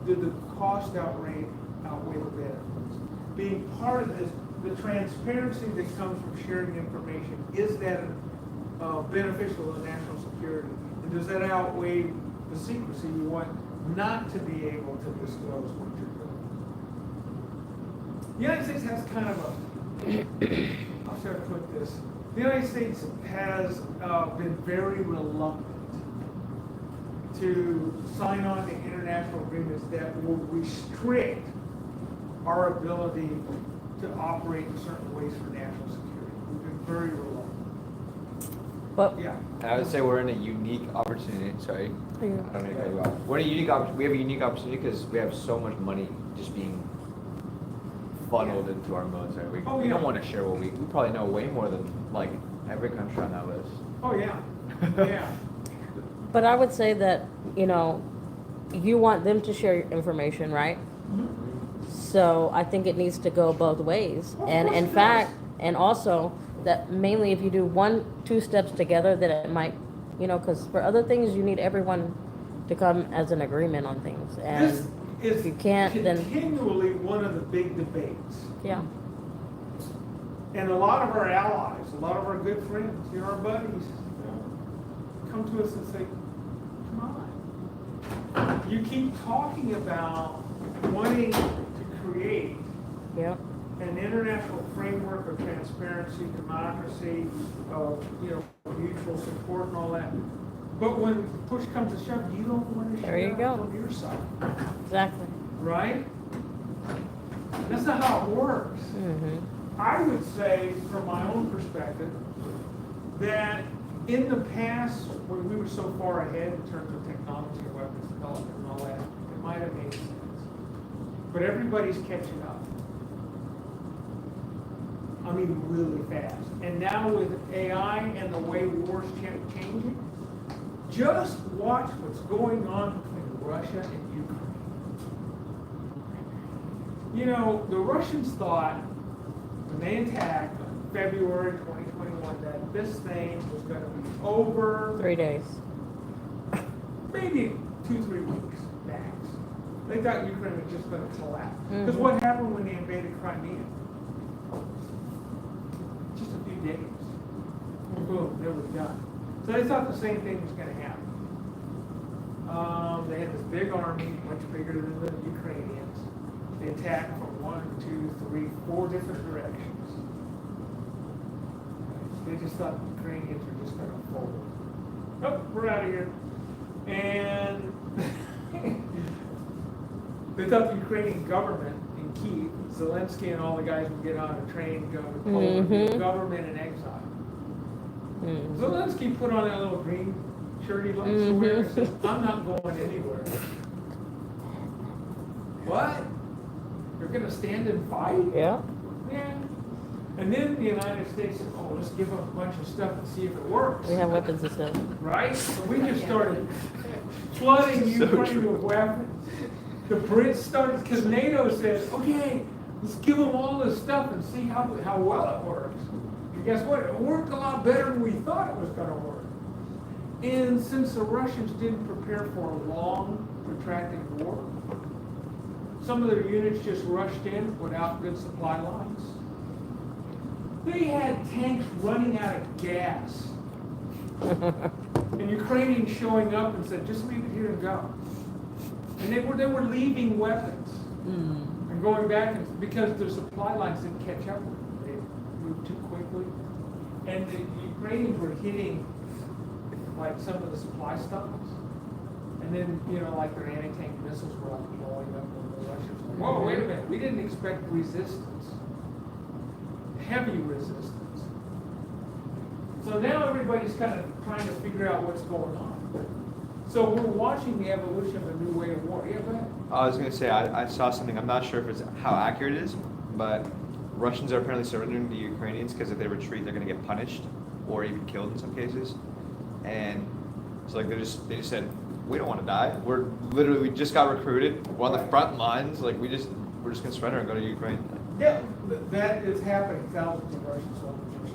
did the cost outweigh the benefits? Being part of this, the transparency that comes from sharing information, is that beneficial to national security? And does that outweigh the secrecy you want not to be able to disclose what you're doing? The United States has kind of a, how should I put this? The United States has been very reluctant to sign on to international agreements that will restrict our ability to operate in certain ways for national security. We've been very reluctant. But Yeah. I would say we're in a unique opportunity. Sorry, I don't mean to cut you off. We're in a unique we have a unique opportunity because we have so much money just being funneled into our military. We Oh, we yeah. don't want to share what we probably know way more than like every country on that list. Oh, yeah. Yeah. But I would say that, you want them to share information, right? So I think it needs to go both ways. Of And course in it fact, does. and also that mainly if you do 1-2 steps together, that it might, because for other things, you need everyone to come as an agreement on things. This And is if you can't, then, continually one of the big debates. yeah. And a lot of our allies, a lot of our good friends, our buddies, come to us and say, come on. You keep talking about wanting to create Yeah. an international framework of transparency, democracy, of mutual support and all that. But when push comes to shove, you don't want to There you share go. from your side, Exactly. right? That's not how it works. Mm-hmm. I would say, from my own perspective, that In the past, when we were so far ahead in terms of technology and weapons development and all that, it might have made sense. But everybody's catching up. I mean, really fast. And now with AI and the way wars changing, just watch what's going on between Russia and Ukraine. You know, the Russians thought when they attacked on February 2021 that this thing was going to be over 3 days. maybe 2-3 weeks max. They thought Ukraine was just going to collapse. Because Mhm. what happened when they invaded Crimea? Just a few days. Boom, it was done. So they thought the same thing was going to happen. They had this big army, much bigger than the Ukrainians. They attacked from 1, 2, 3, 4 different directions. They just thought the Ukrainians were just going to fold. Nope, we're out of here. And they thought the Ukrainian government in Kyiv, Zelensky and all the guys would get on a train and go to Poland, be a government in exile. Zelensky put on that little green shirt he likes to wear and said, I'm not going anywhere. What? You're going to stand and fight? Yeah. Yeah. And then the United States said, oh, let's give them a bunch of stuff and see if it works. We have weapons and stuff. Right? So we just started flooding So Ukraine true. with weapons. The Brits started, because NATO said, okay, let's give them all this stuff and see how well it works. And guess what? It worked a lot better than we thought it was going to work. And since the Russians didn't prepare for a long, protracted war, some of their units just rushed in without good supply lines. They had tanks running out of gas. And Ukrainians showing up and said, just leave it here and go. And they were leaving weapons and going back because their supply lines didn't catch up with them. They moved too quickly. And the Ukrainians were hitting like some of the supply stocks. And then, you know, like their anti-tank missiles were like blowing up in the Russians. Whoa, wait a minute. We didn't expect resistance. Heavy resistance. So now everybody's kind of trying to figure out what's going on. So we're watching the evolution of a new way of war. Yeah, go ahead. I was gonna say I saw something. I'm not sure if it's how accurate it is, but Russians are apparently surrendering to the Ukrainians because if they retreat, they're gonna get punished or even killed in some cases. And so like they just said, we don't want to die. We just got recruited. We're on the front lines. Like we're just gonna surrender and go to Ukraine. Yeah, that is happening. Thousands of Russian soldiers.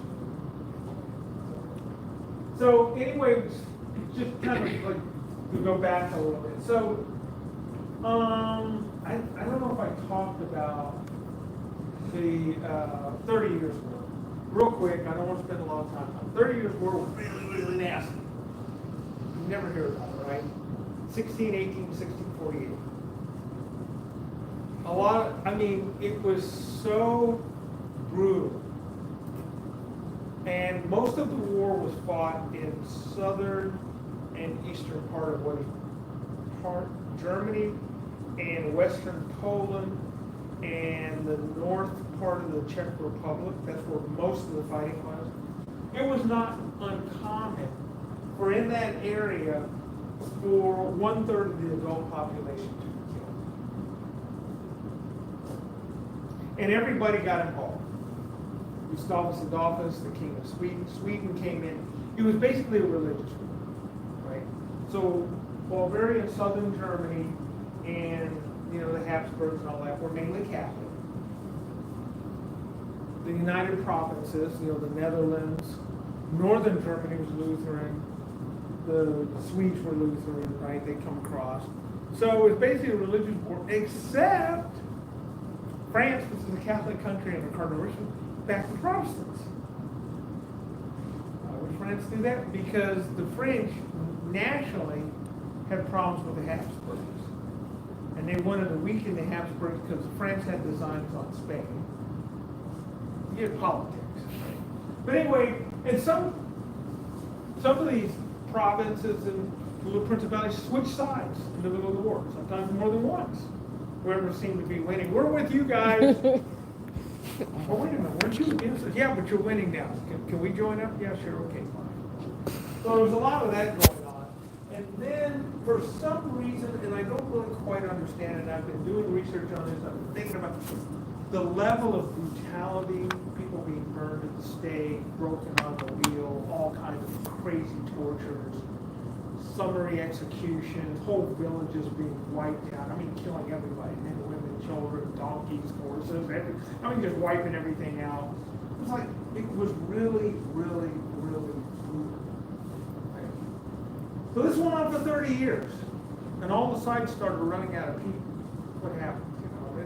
So anyway, just kind of like to go back a little bit. So I don't know if I talked about the 30 Years' War. Real quick, I don't want to spend a long time on 30 Years' War was really, really nasty. You never hear about it, right? 1618, 1648. It was so brutal. And most of the war was fought in southern and eastern part of what is Germany and western Poland and the north part of the Czech Republic. That's where most of the fighting was. It was not uncommon for in that area for 1/3 of the adult population to be killed. And everybody got involved. Gustavus Adolphus, the king of Sweden came in. It was basically a religious war, right? So Bavarian, southern Germany, and the Habsburgs and all that were mainly Catholic. The United Provinces, the Netherlands, northern Germany was Lutheran. The Swedes were Lutheran, right? They come across. So it was basically a religious war, except France, which is a Catholic country and a cardinal back the Protestants. Why would France do that? Because the French nationally had problems with the Habsburgs. And they wanted to weaken the Habsburgs because France had designs on Spain. You get politics. Right? But anyway, and some of these provinces and little principalities switched sides in the middle of the war, sometimes more than once. Whoever seemed to be winning. We're with you guys. Oh, wait a minute, weren't you against us? Yeah, but you're winning now. Can we join up? Yeah, sure, okay, fine. So there's a lot of that going on. And then, for some reason, and I don't really quite understand it, I've been doing research on this, I've been thinking about the level of brutality, people being burned at the stake, broken on the wheel, all kinds of crazy tortures, summary executions, whole villages being wiped out. I mean, killing everybody, men, women, children, donkeys, horses, just wiping everything out. It was like, it was really, really, really brutal. Right? So this went on for 30 years, and all the sites started running out of people. What happened?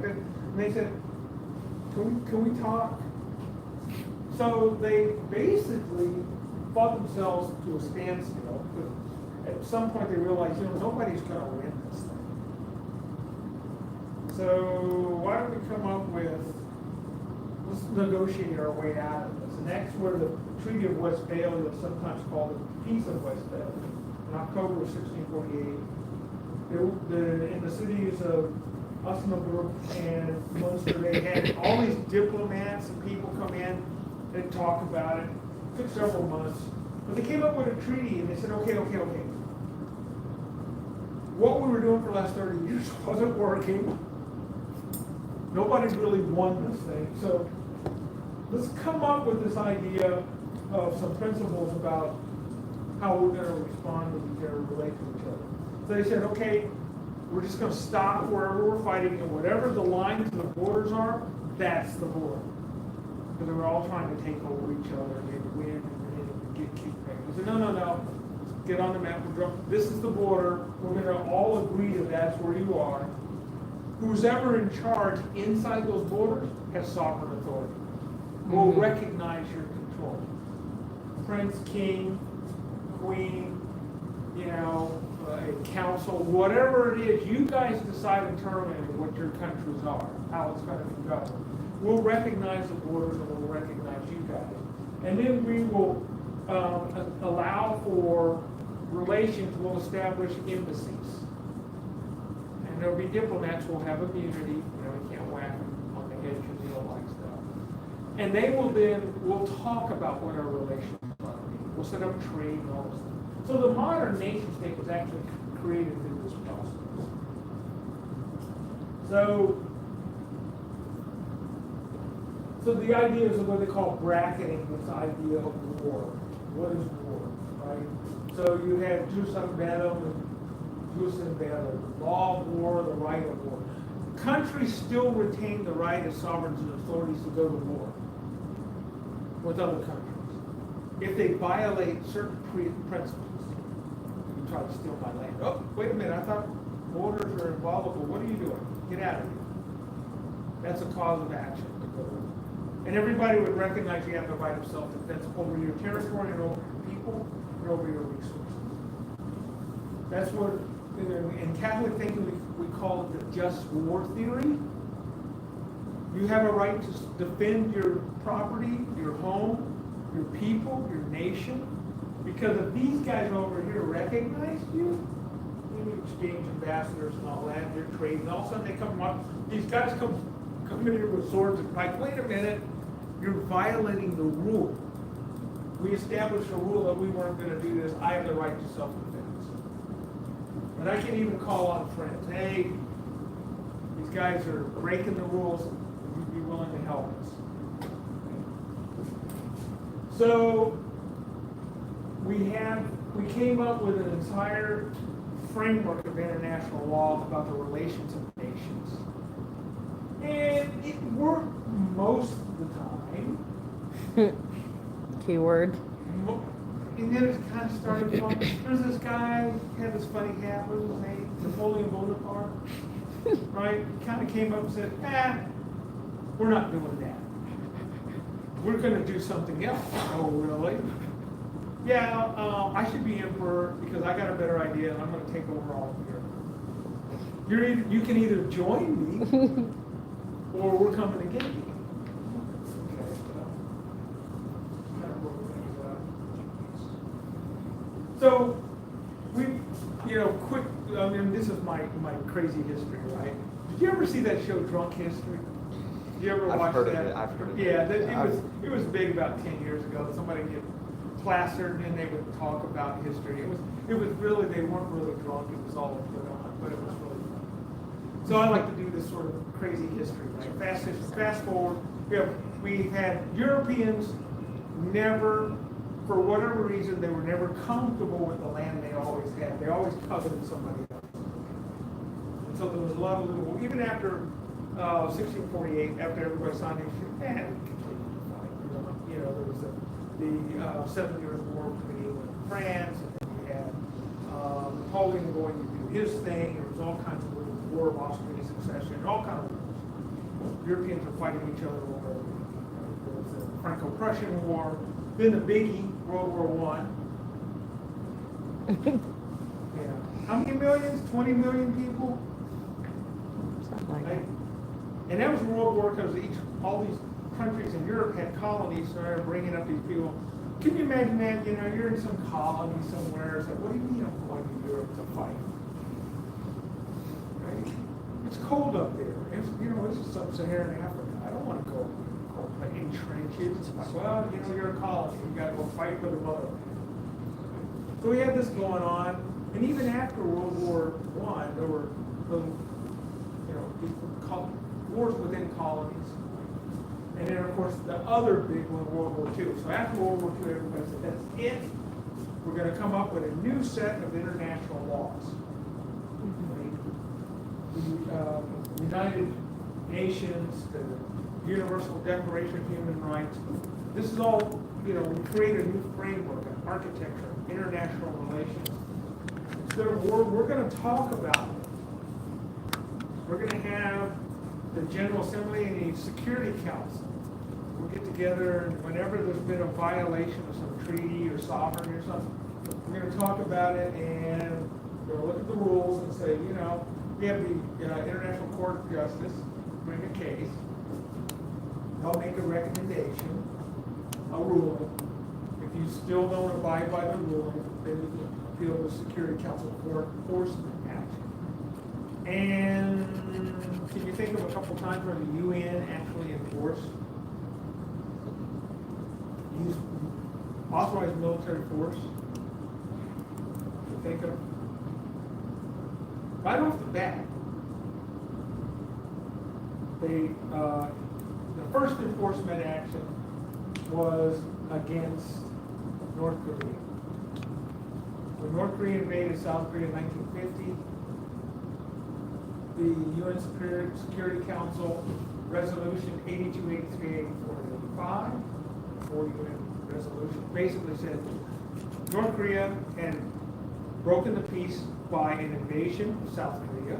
And they said, can we talk? So they basically fought themselves to a standstill. At some point they realized, nobody's going to win this thing. So why don't we come up with, let's negotiate our way out of this. And that's where the Treaty of Westphalia, sometimes called the Peace of Westphalia, in October of 1648, in the cities of Osnabrück and Munster, they had all these diplomats and people come in and talk about it. It took several months. But they came up with a treaty and they said, okay. What we were doing for the last 30 years wasn't working. Nobody's really won this thing. So let's come up with this idea of some principles about how we're going to respond with each other, relate to each other. So they said, okay, we're just going to stop wherever we're fighting, and whatever the lines and the borders are, that's the border. Because they were all trying to take over each other, and they'd win, and they'd get kicked back. They said, no, get on the map. This is the border. We're going to all agree that that's where you are. Who's ever in charge inside those borders has sovereign authority. Will recognize your control. Prince, king, queen, council, whatever it is, you guys decide internally what your countries are, how it's going to be governed. We'll recognize the borders and we'll recognize you guys. And then we will allow for relations, we'll establish embassies. And there'll be diplomats who will have immunity, you can't whack them on the head because you don't like stuff. And they will we'll talk about what our relations are. We'll set up trade and all this stuff. So the modern nation state was actually created through this process. So the idea is what they call bracketing this idea of war. What is war, right? So you have jus ad bellum and jus in bello, the law of war, the right of war. Countries still retain the right as sovereigns and authorities to go to war with other countries if they violate certain principles. You try to steal my land. Oh, wait a minute, I thought borders are inviolable. What are you doing? Get out of here. That's a cause of action to go to war. And everybody would recognize you have the right of self-defense over your territory and over your people and over your resources. That's what, in Catholic thinking, we call it the just war theory. You have a right to defend your property, your home, your people, your nation. Because if these guys over here recognize you, you exchange ambassadors and all that, they're trading, all of a sudden they come up, these guys come in here with swords and like, wait a minute, you're violating the rule. We established a rule that we weren't going to do this. I have the right to self-defense. And I can even call on friends. Hey, these guys are breaking the rules. Would you be willing to help us? So we came up with an entire framework of international law about the relations of nations. And it worked most of the time. Keyword. And then it kind of started going, there's this guy, had this funny hat, what was his name? Napoleon Bonaparte. Right? He kind of came up and said, we're not doing that. We're going to do something else. Oh, really? Yeah, I should be emperor because I got a better idea and I'm going to take over all of Europe. You can either join me or we're coming to get you. So, this is my crazy history, right? Did you ever see that show, Drunk History? Did you ever watch that? I've heard of it. Yeah, it was big about 10 years ago. class certain, and they would talk about history. It was really, they weren't really drunk, it was all put on, but it was really fun. So I like to do this sort of crazy history, like fast forward. We had Europeans never, for whatever reason, they were never comfortable with the land they always had. They always coveted somebody else. And so there was a lot of little, even after 1648, after everybody signed it, they continued to fight. You know, there was the 7 Years' War between England and France, and then you had Napoleon going to do his thing. There was all kinds of little war of Austrian succession, all kinds of wars. Europeans were fighting each other over. There was the Franco-Prussian War, then the biggie, World War I. Yeah. How many millions? 20 million people? Something like that. Right? And that was World War because all these countries in Europe had colonies, so they're bringing up these people. Can you imagine that? You know, you're in some colony somewhere. It's like, what do you mean I'm going to Europe to fight? Right? It's cold up there. It's, you know, this is sub-Saharan Africa. I don't want to go in trenches. It's like, well, you know, you're a colony. You got to go fight for the mother. So we had this going on, and even after World War I, there were little, you know, wars within colonies. And then, of course, the other big one, World War II. So after World War II, everybody said, that's it. We're going to come up with a new set of international laws. The United Nations, the Universal Declaration of Human Rights. This is all, you know, we create a new framework, an architecture, international relations. Instead of war, we're going to talk about it. We're going to have the General Assembly and the Security Council. We'll get together, and whenever there's been a violation of some treaty or sovereignty or something, we're going to talk about it, and we're going to look at the rules and say, you know, we have the International Court of Justice bring a case. They'll make a recommendation, a ruling. If you still don't abide by the ruling, then you can appeal to the Security Council for enforcement action. And can you think of a couple times where the UN actually enforced, used authorized military force? To think of right off the bat, the first enforcement action was against North Korea. When North Korea invaded South Korea in 1950, the UN Security Council Resolution 82, 83, 84, 85, 40 UN resolution, basically said North Korea had broken the peace by an invasion of South Korea.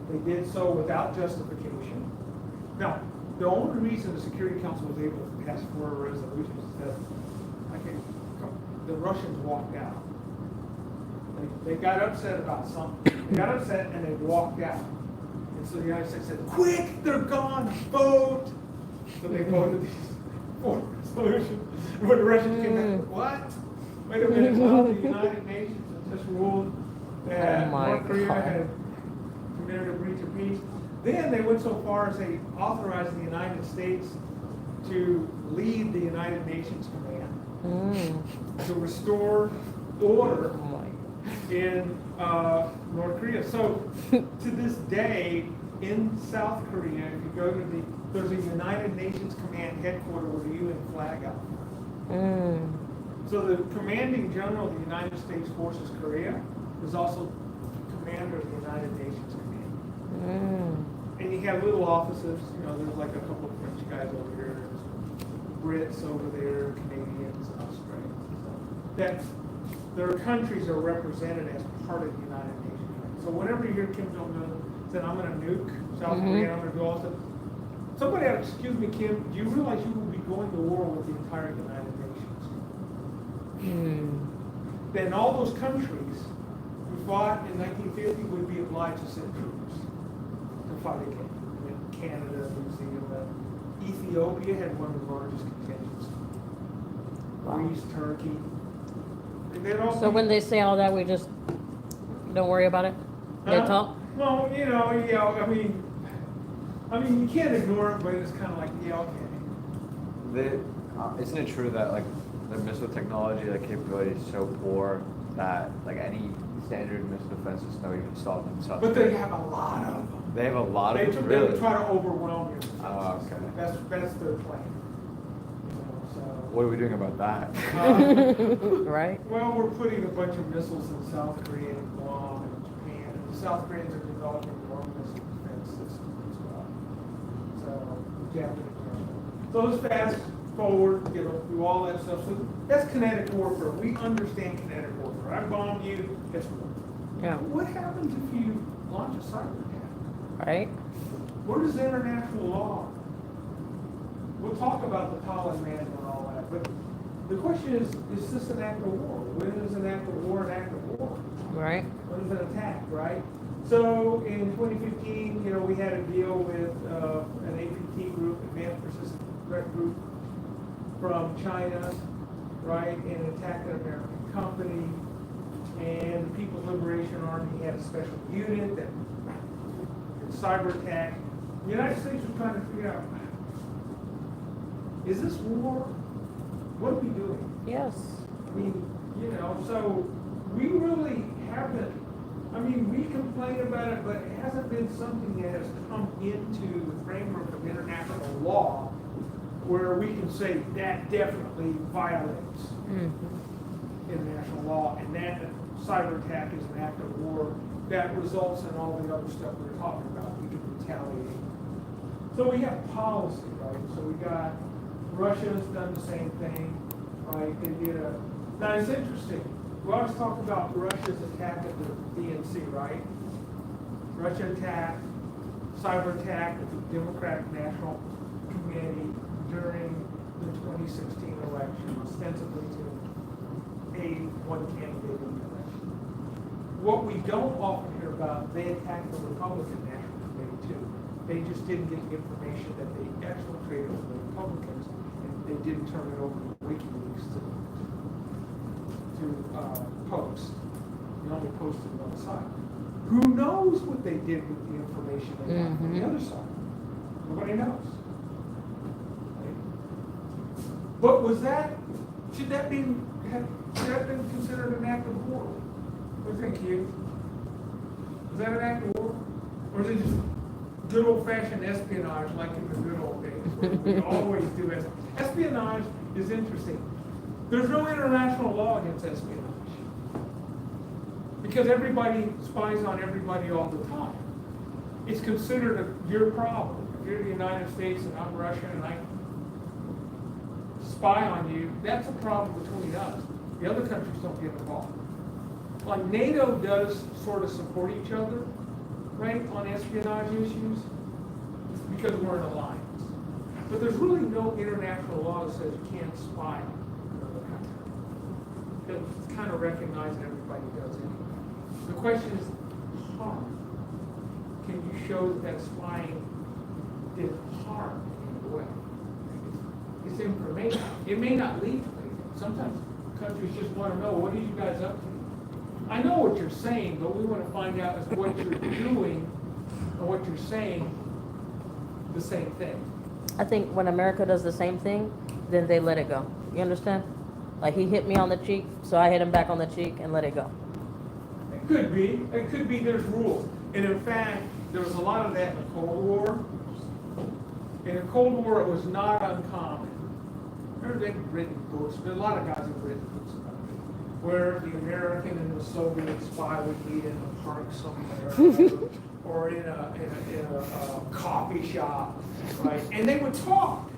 They did so without justification. Now, the only reason the Security Council was able to pass 4 resolutions is that the Russians walked out. They got upset about something. They got upset and they walked out. And so the United States said, quick, they're gone, vote. So they voted these 4 resolutions. And when the Russians came back, what? Wait a minute, well, the United Nations had just ruled that North Korea had committed a breach of peace. Then they went so far as they authorized the United States to lead the United Nations Command to restore order in North Korea. So to this day, in South Korea, if you go to there's a United Nations Command headquarters with a UN flag out. So the commanding general of the United States Forces Korea is also commander of the United Nations Command. And you have little offices, you know, there's like a couple of French guys over here, there's Brits over there, Canadians, and Australians. So their countries are represented as part of the United Nations. So whenever you hear Kim Jong-un say, I'm going to nuke South Korea, I'm going to do all this, somebody ought to, excuse me, Kim, do you realize you will be going to war with the entire United Nations? Then all those countries who fought in 1950 would be obliged to send troops to fight again. And Canada, New Zealand, Ethiopia had one of the largest contingents. Greece, Turkey. So when they say all that, we just don't worry about it? They talk? Well, you know, yeah, I mean, you can't ignore it, but it's kind of like, yeah, okay. Isn't it true that like the missile technology, the capability is so poor that like any standard missile defense system that we can install themselves? But they have a lot of them. They have a lot They of them, they really. try to overwhelm you. Oh, okay. That's their plan. You know, so. What are we doing about that? Right? Well, we're putting a bunch of missiles in South Korea and Guam and Japan. And the South Koreans are developing their own missile defense system as well. So, the Japanese are. So let's fast forward, get through all that stuff. So that's kinetic warfare. We understand kinetic warfare. I bomb you, it's war. Yeah. What happens if you launch a cyber attack? Right? Where does international law? We'll talk about the Tallinn Manual and all that, but the question is this an act of war? When is an act of war an act of war? Right? When is an attack, right? So in 2015, you know, we had a deal with an APT group, Advanced Persistent Threat Group, from China, right, and attacked an American company. And the People's Liberation Army had a special unit that did cyber attack. The United States was trying to figure out, is this war? What are we doing? Yes. I mean, you know, so we really haven't, I mean, we complain about it, but it hasn't been something that has come into the framework of international law where we can say that definitely violates international law, and that cyber attack is an act of war that results in all the other stuff we're talking about. We can retaliate. So we have policy, right? So we got Russia's done the same thing, right? They did a. Now it's interesting. We always talk about Russia's attack at the DNC, right? Russia attacked, cyber attack at the Democratic National Committee during the 2016 election, ostensibly to aid one candidate in the election. What we don't often hear about, they attacked the Republican National Committee too. They just didn't get the information that they exfiltrated from the Republicans, and they didn't turn it over to WikiLeaks to post. They only posted it on the side. Who knows what they did with the information they got from the other side? Nobody knows. Right? But should that be considered an act of war? What do you think, Hugh? Is that an act of war? Or is it just good old-fashioned espionage like in the good old days? Where we always do espionage is interesting. There's no international law against espionage. Because everybody spies on everybody all the time. It's considered your problem. If you're the United States and I'm Russia and I spy on you, that's a problem between us. The other countries don't get involved. Like NATO does sort of support each other, right, on espionage issues, because we're an alliance. But there's really no international law that says you can't spy on another country. It's kind of recognized that everybody does anyway. The question is harm. Can you show that spying did harm in any way? It's information. It may not lead to anything. Sometimes countries just want to know, what are you guys up to? I know what you're saying, but we want to find out is what you're doing and what you're saying the same thing. I think when America does the same thing, then they let it go. You understand? Like he hit me on the cheek, so I hit him back on the cheek and let it go. It could be. It could be there's rules. And in fact, there was a lot of that in the Cold War. In the Cold War, it was not uncommon. Remember, they've written books, but a lot of guys have written books about it, where the American and the Soviet spy would meet in a park somewhere, or in a coffee shop, right? And they would talk.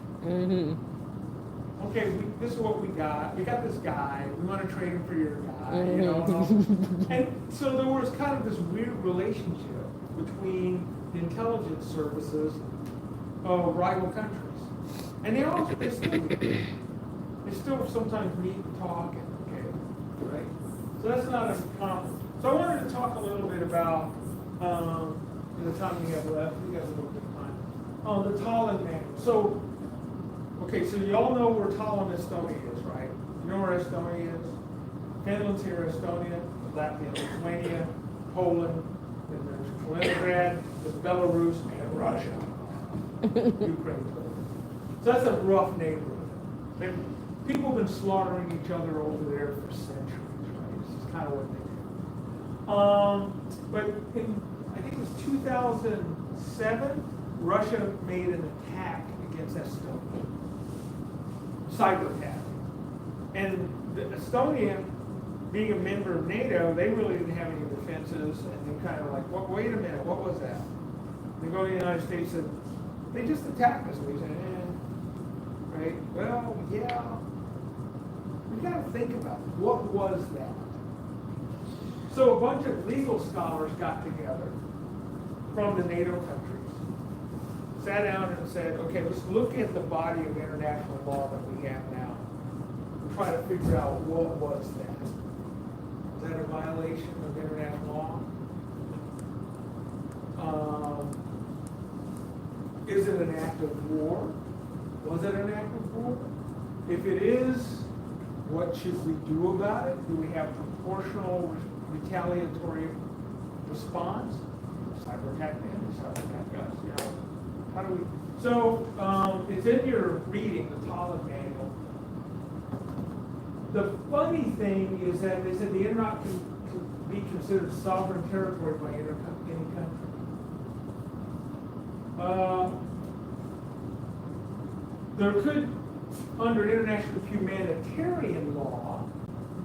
Okay, this is what we got. We got this guy. We want to trade him for your guy, you know. And so there was kind of this weird relationship between the intelligence services of rival countries. And they still sometimes meet and talk, and okay, right? So that's not uncommon. So I wanted to talk a little bit about, in the time we have left, we got a little bit of time, the Tallinn Manual. So, okay, so you all know where Tallinn, Estonia is, right? You know where Estonia is? Finland's here, Estonia, Latvia, Lithuania, Poland, then there's Kaliningrad, there's Belarus, and Russia. Ukraine. So that's a rough neighborhood. And people have been slaughtering each other over there for centuries, right? This is kind of what they do. But in, I think it was 2007, Russia made an attack against Estonia. Cyber attack. And the Estonia, being a member of NATO, they really didn't have any defenses, and they kind of like, wait a minute, what was that? They go to the United States and they just attacked us. We said, right? Well, yeah. We got to think about it. What was that? So a bunch of legal scholars got together from the NATO countries, sat down and said, okay, let's look at the body of international law that we have now and try to figure out what was that. Is that a violation of international law? Is it an act of war? Was it an act of war? If it is, what should we do about it? Do we have proportional retaliatory response? Cyber attack them, cyber attack us, you know? How do we? So it's in your reading, the Tallinn manual. The funny thing is that they said the internet can be considered sovereign territory by any country. There could, under international humanitarian law,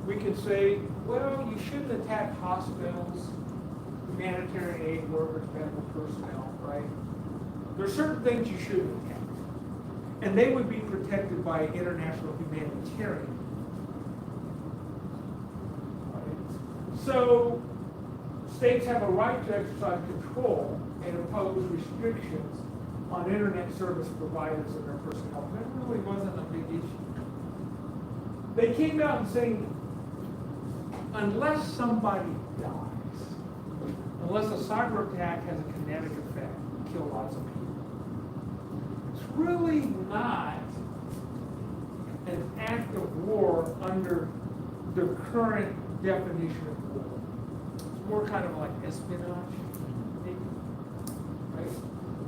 we could say, well, you shouldn't attack hospitals, humanitarian aid workers, medical personnel, right? There are certain things you shouldn't attack. And they would be protected by international humanitarian. Right? So, states have a right to exercise control and impose restrictions on internet service providers and their personnel. That really wasn't a big issue. They came out and saying, unless somebody dies, unless a cyber attack has a kinetic effect, kill lots of people, it's really not an act of war under the current definition of war. It's more kind of like espionage, maybe, right?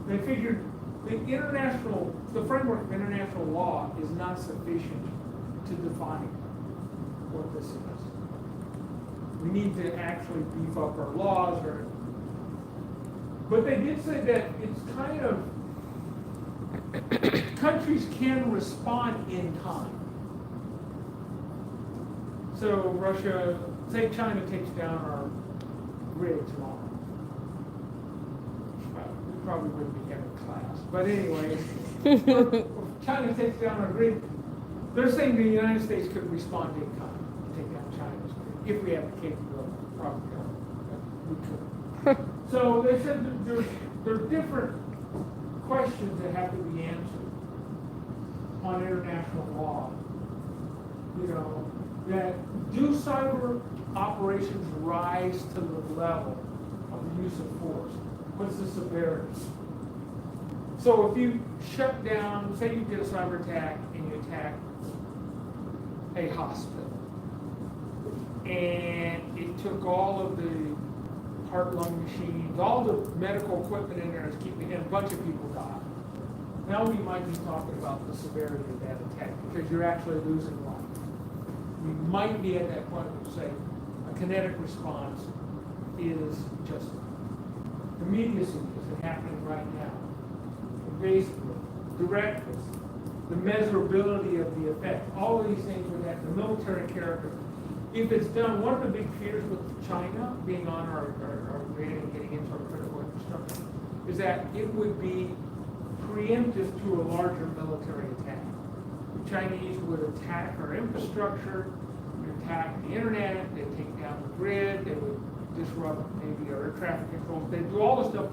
They figured the framework of international law is not sufficient to define what this is. We need to actually beef up our laws, but they did say that it's kind of, countries can respond in kind. So Russia, say China takes down our grid tomorrow. We probably wouldn't be having class, but anyway, if China takes down our grid, they're saying the United States could respond in kind, take down China's grid, if we have the capability, probably don't, but we could. So they said that there are different questions that have to be answered on international law. You know, that do cyber operations rise to the level of the use of force? What's the severity? So if you shut down, say you did a cyber attack and you attack a hospital, and it took all of the heart-lung machines, all the medical equipment in there is keeping, and a bunch of people died. Now we might be talking about the severity of that attack because you're actually losing life. We might be at that point where we say a kinetic response is just immediacy is happening right now. Basically, directness, the measurability of the effect, all of these things with that, the military character. If it's done, one of the big fears with China being on our grid and getting into our critical infrastructure is that it would be preemptive to a larger military attack. The Chinese would attack our infrastructure, would attack the internet, they'd take down the grid, they would disrupt maybe our air traffic controls, they'd do all this stuff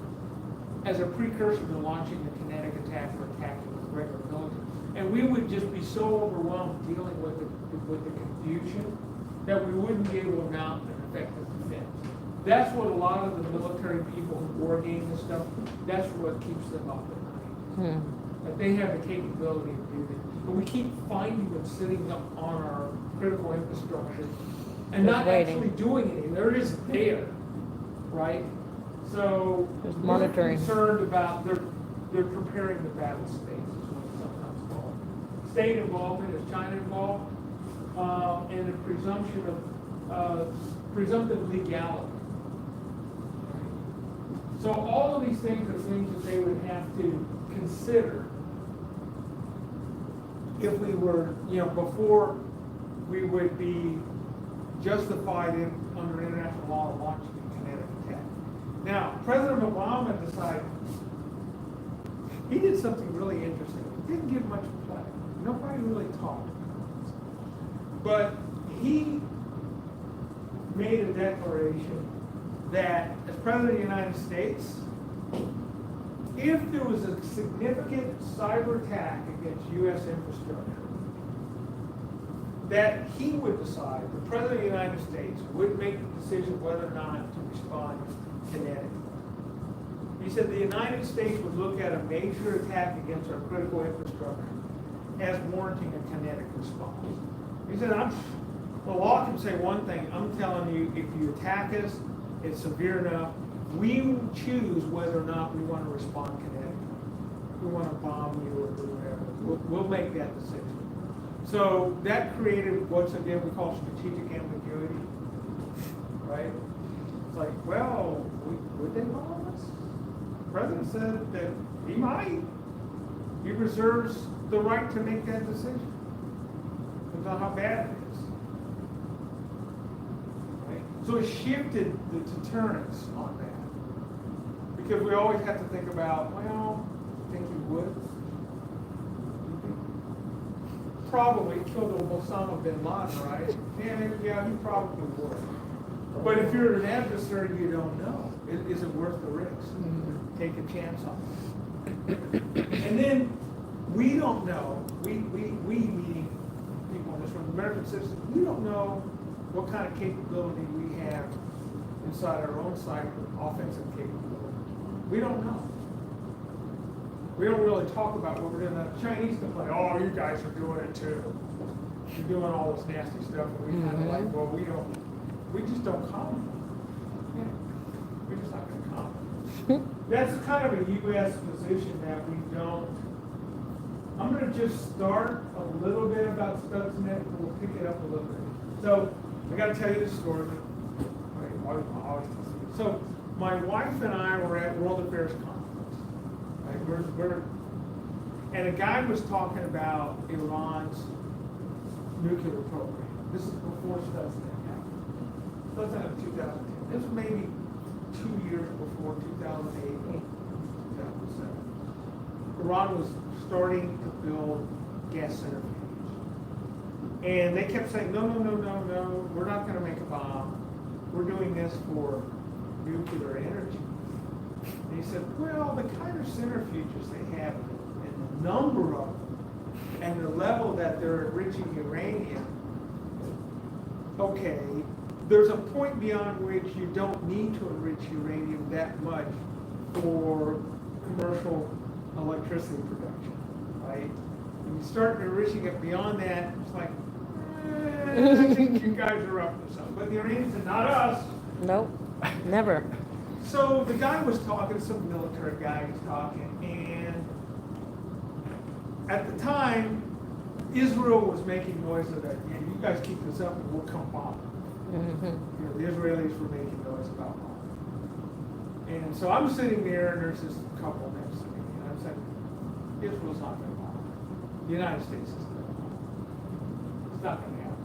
as a precursor to launching the kinetic attack or attacking with regular military. And we would just be so overwhelmed dealing with the confusion that we wouldn't be able to mount an effective defense. That's what a lot of the military people who war game and stuff, that's what keeps them up at night. That they have the capability of doing it. But we keep finding them sitting up on our critical infrastructure and not actually doing anything. They're just there, right? So we're concerned about they're preparing the battle space, is what it's sometimes called. state involvement, is China involved, and the presumption of, presumptive legality. So all of these things are things that they would have to consider if we were, before we would be justified under international law launching a kinetic attack. Now, President Obama decided, he did something really interesting. He didn't give much play. Nobody really talked about this. But he made a declaration that as President of the United States, if there was a significant cyber attack against U.S. infrastructure, that he would decide, the President of the United States would make the decision whether or not to respond kinetically. He said the United States would look at a major attack against our critical infrastructure as warranting a kinetic response. He said, the law can say one thing, I'm telling you, if you attack us, it's severe enough, we will choose whether or not we want to respond kinetically. If we want to bomb you or do whatever, we'll make that decision. So that created what's again we call strategic ambiguity, right? It's like, well, would they bomb us? The president said that he might. He reserves the right to make that decision. Depends on how bad it is. Right? So it shifted the deterrence on that. Because we always have to think about, well, I think he would. Probably killed Osama bin Laden, right? Yeah, he probably would. But if you're an adversary, you don't know. Is it worth the risk? Take a chance on it. And then we don't know, we meaning people in this room, American citizens, we don't know what kind of capability we have inside our own cyber offensive capability. We don't know. We don't really talk about what we're doing. The Chinese complain, oh, you guys are doing it too. You're doing all this nasty stuff, and we kind of like, well, we just don't comment. Yeah. We're just not going to comment. That's kind of a U.S. position that we don't. I'm going to just start a little bit about Stuxnet, and we'll pick it up a little bit. So I got to tell you this story. So my wife and I were at World Affairs Conference. And a guy was talking about Iran's nuclear program. This is before Stuxnet happened. Stuxnet in 2010. This was maybe 2 years before 2008, 2007. Iran was starting to build gas centrifuges. And they kept saying, no, we're not going to make a bomb. We're doing this for nuclear energy. And he said, well, the kind of centrifuges they have and the number of them and the level that they're enriching uranium, okay, there's a point beyond which you don't need to enrich uranium that much for commercial electricity production, right? When you start enriching it beyond that, it's like, I think you guys are up to something. But the Iranians said, not us. Nope, never. So the guy was talking, some military guy was talking, and at the time, Israel was making noise of that. Yeah, you guys keep this up and we'll come bomb. The Israelis were making noise about bombing. And so I'm sitting there, and there's this couple next to me, and I'm saying, Israel's not going to bomb. The United States is going to bomb. It's not going to happen.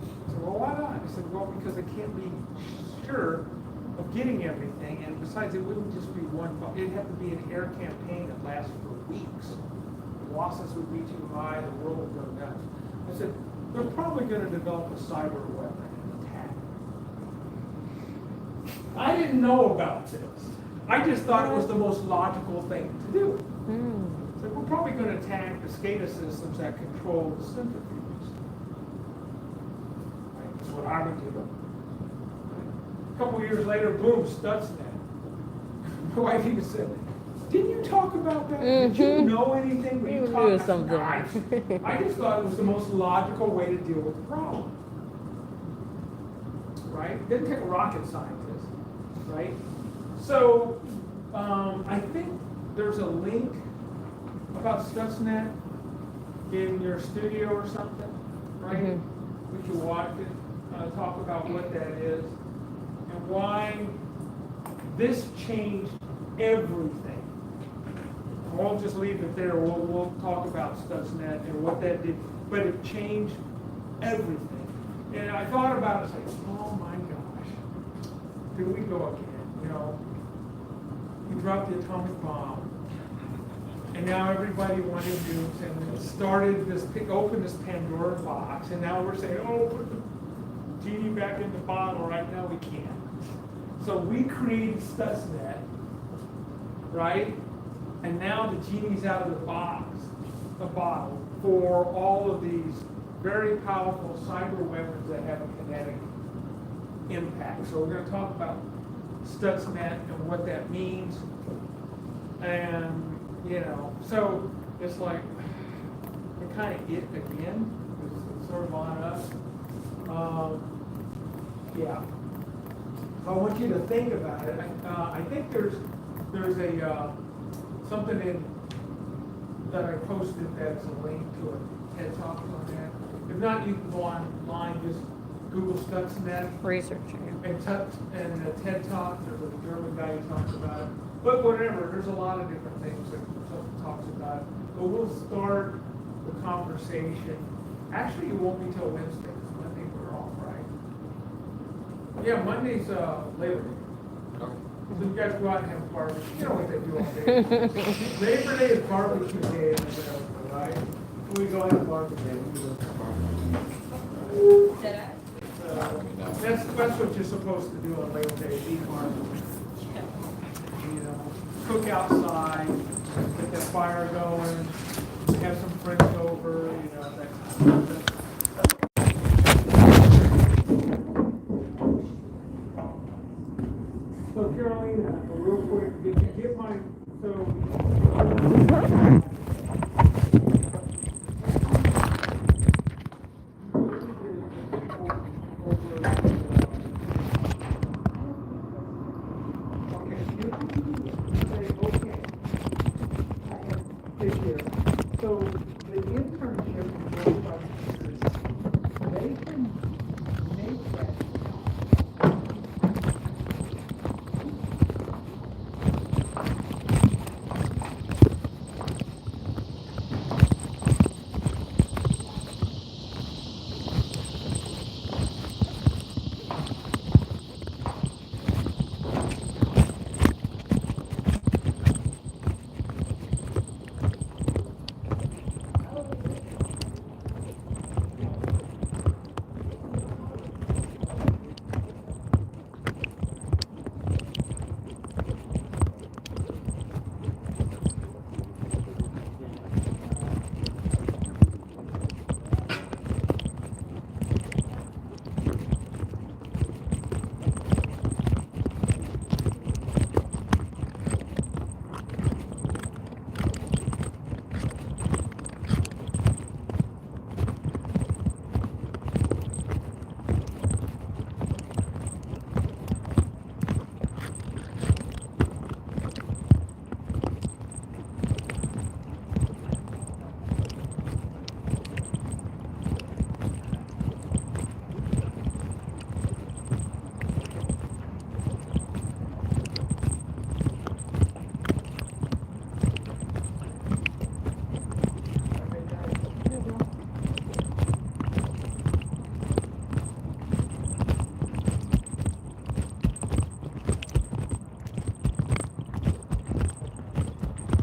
I said, well, why not? I said, well, because they can't be sure of getting everything, and besides, it wouldn't just be one bomb. It'd have to be an air campaign that lasts for weeks. The losses would be too high, the world would go nuts. I said, they're probably going to develop a cyber weapon and attack. I didn't know about this. I just thought it was the most logical thing to do. So we're probably going to attack the SCADA systems that control the centrifuges. Right? That's what I would do. A couple of years later, boom, Stuxnet. My wife even said, didn't you talk about that? Did you know anything? You knew something. I just thought it was the most logical way to deal with the problem. Right? It didn't take a rocket scientist. Right? So, I think there's a link about Stuxnet in your studio or something, right? Mhm. We could watch it, talk about what that is and why this changed everything. I won't just leave it there. We'll talk about Stuxnet and what that did, but it changed everything. And I thought about it, it's like, oh my gosh, here we go again. You know, we dropped the atomic bomb, and now everybody wanted nukes, and it started this, opened this Pandora box, and now we're saying, oh, put the genie back in the bottle. Right now we can't. So we created Stuxnet, right? And now the genie's out of the bottle for all of these very powerful cyber weapons that have a kinetic impact. So we're going to talk about Stuxnet and what that means. And, you know, so it's like, we're kind of it again. It's sort of on us. Yeah. I want you to think about it. I think there's a something in that I posted that's a link to a TED Talk on that. If not, you can go online, just Google Stuxnet Researching and the TED Talk. There's a German guy who talks about it. But whatever, there's a lot of different things that talks about it. But we'll start the conversation. Actually, it won't be till Wednesday. Because Monday we're off, right? Yeah, Monday's Labor Day. So you guys go out and have a barbecue. You know what they do all day. Labor Day is barbecue day in America, right? We go have a barbecue. That's what you're supposed to do on Labor Day, eat barbecue. You know, cook outside, get that fire going, have some friends over, you know, that kind of stuff. So Carolina, real quick, did you get my, So the internship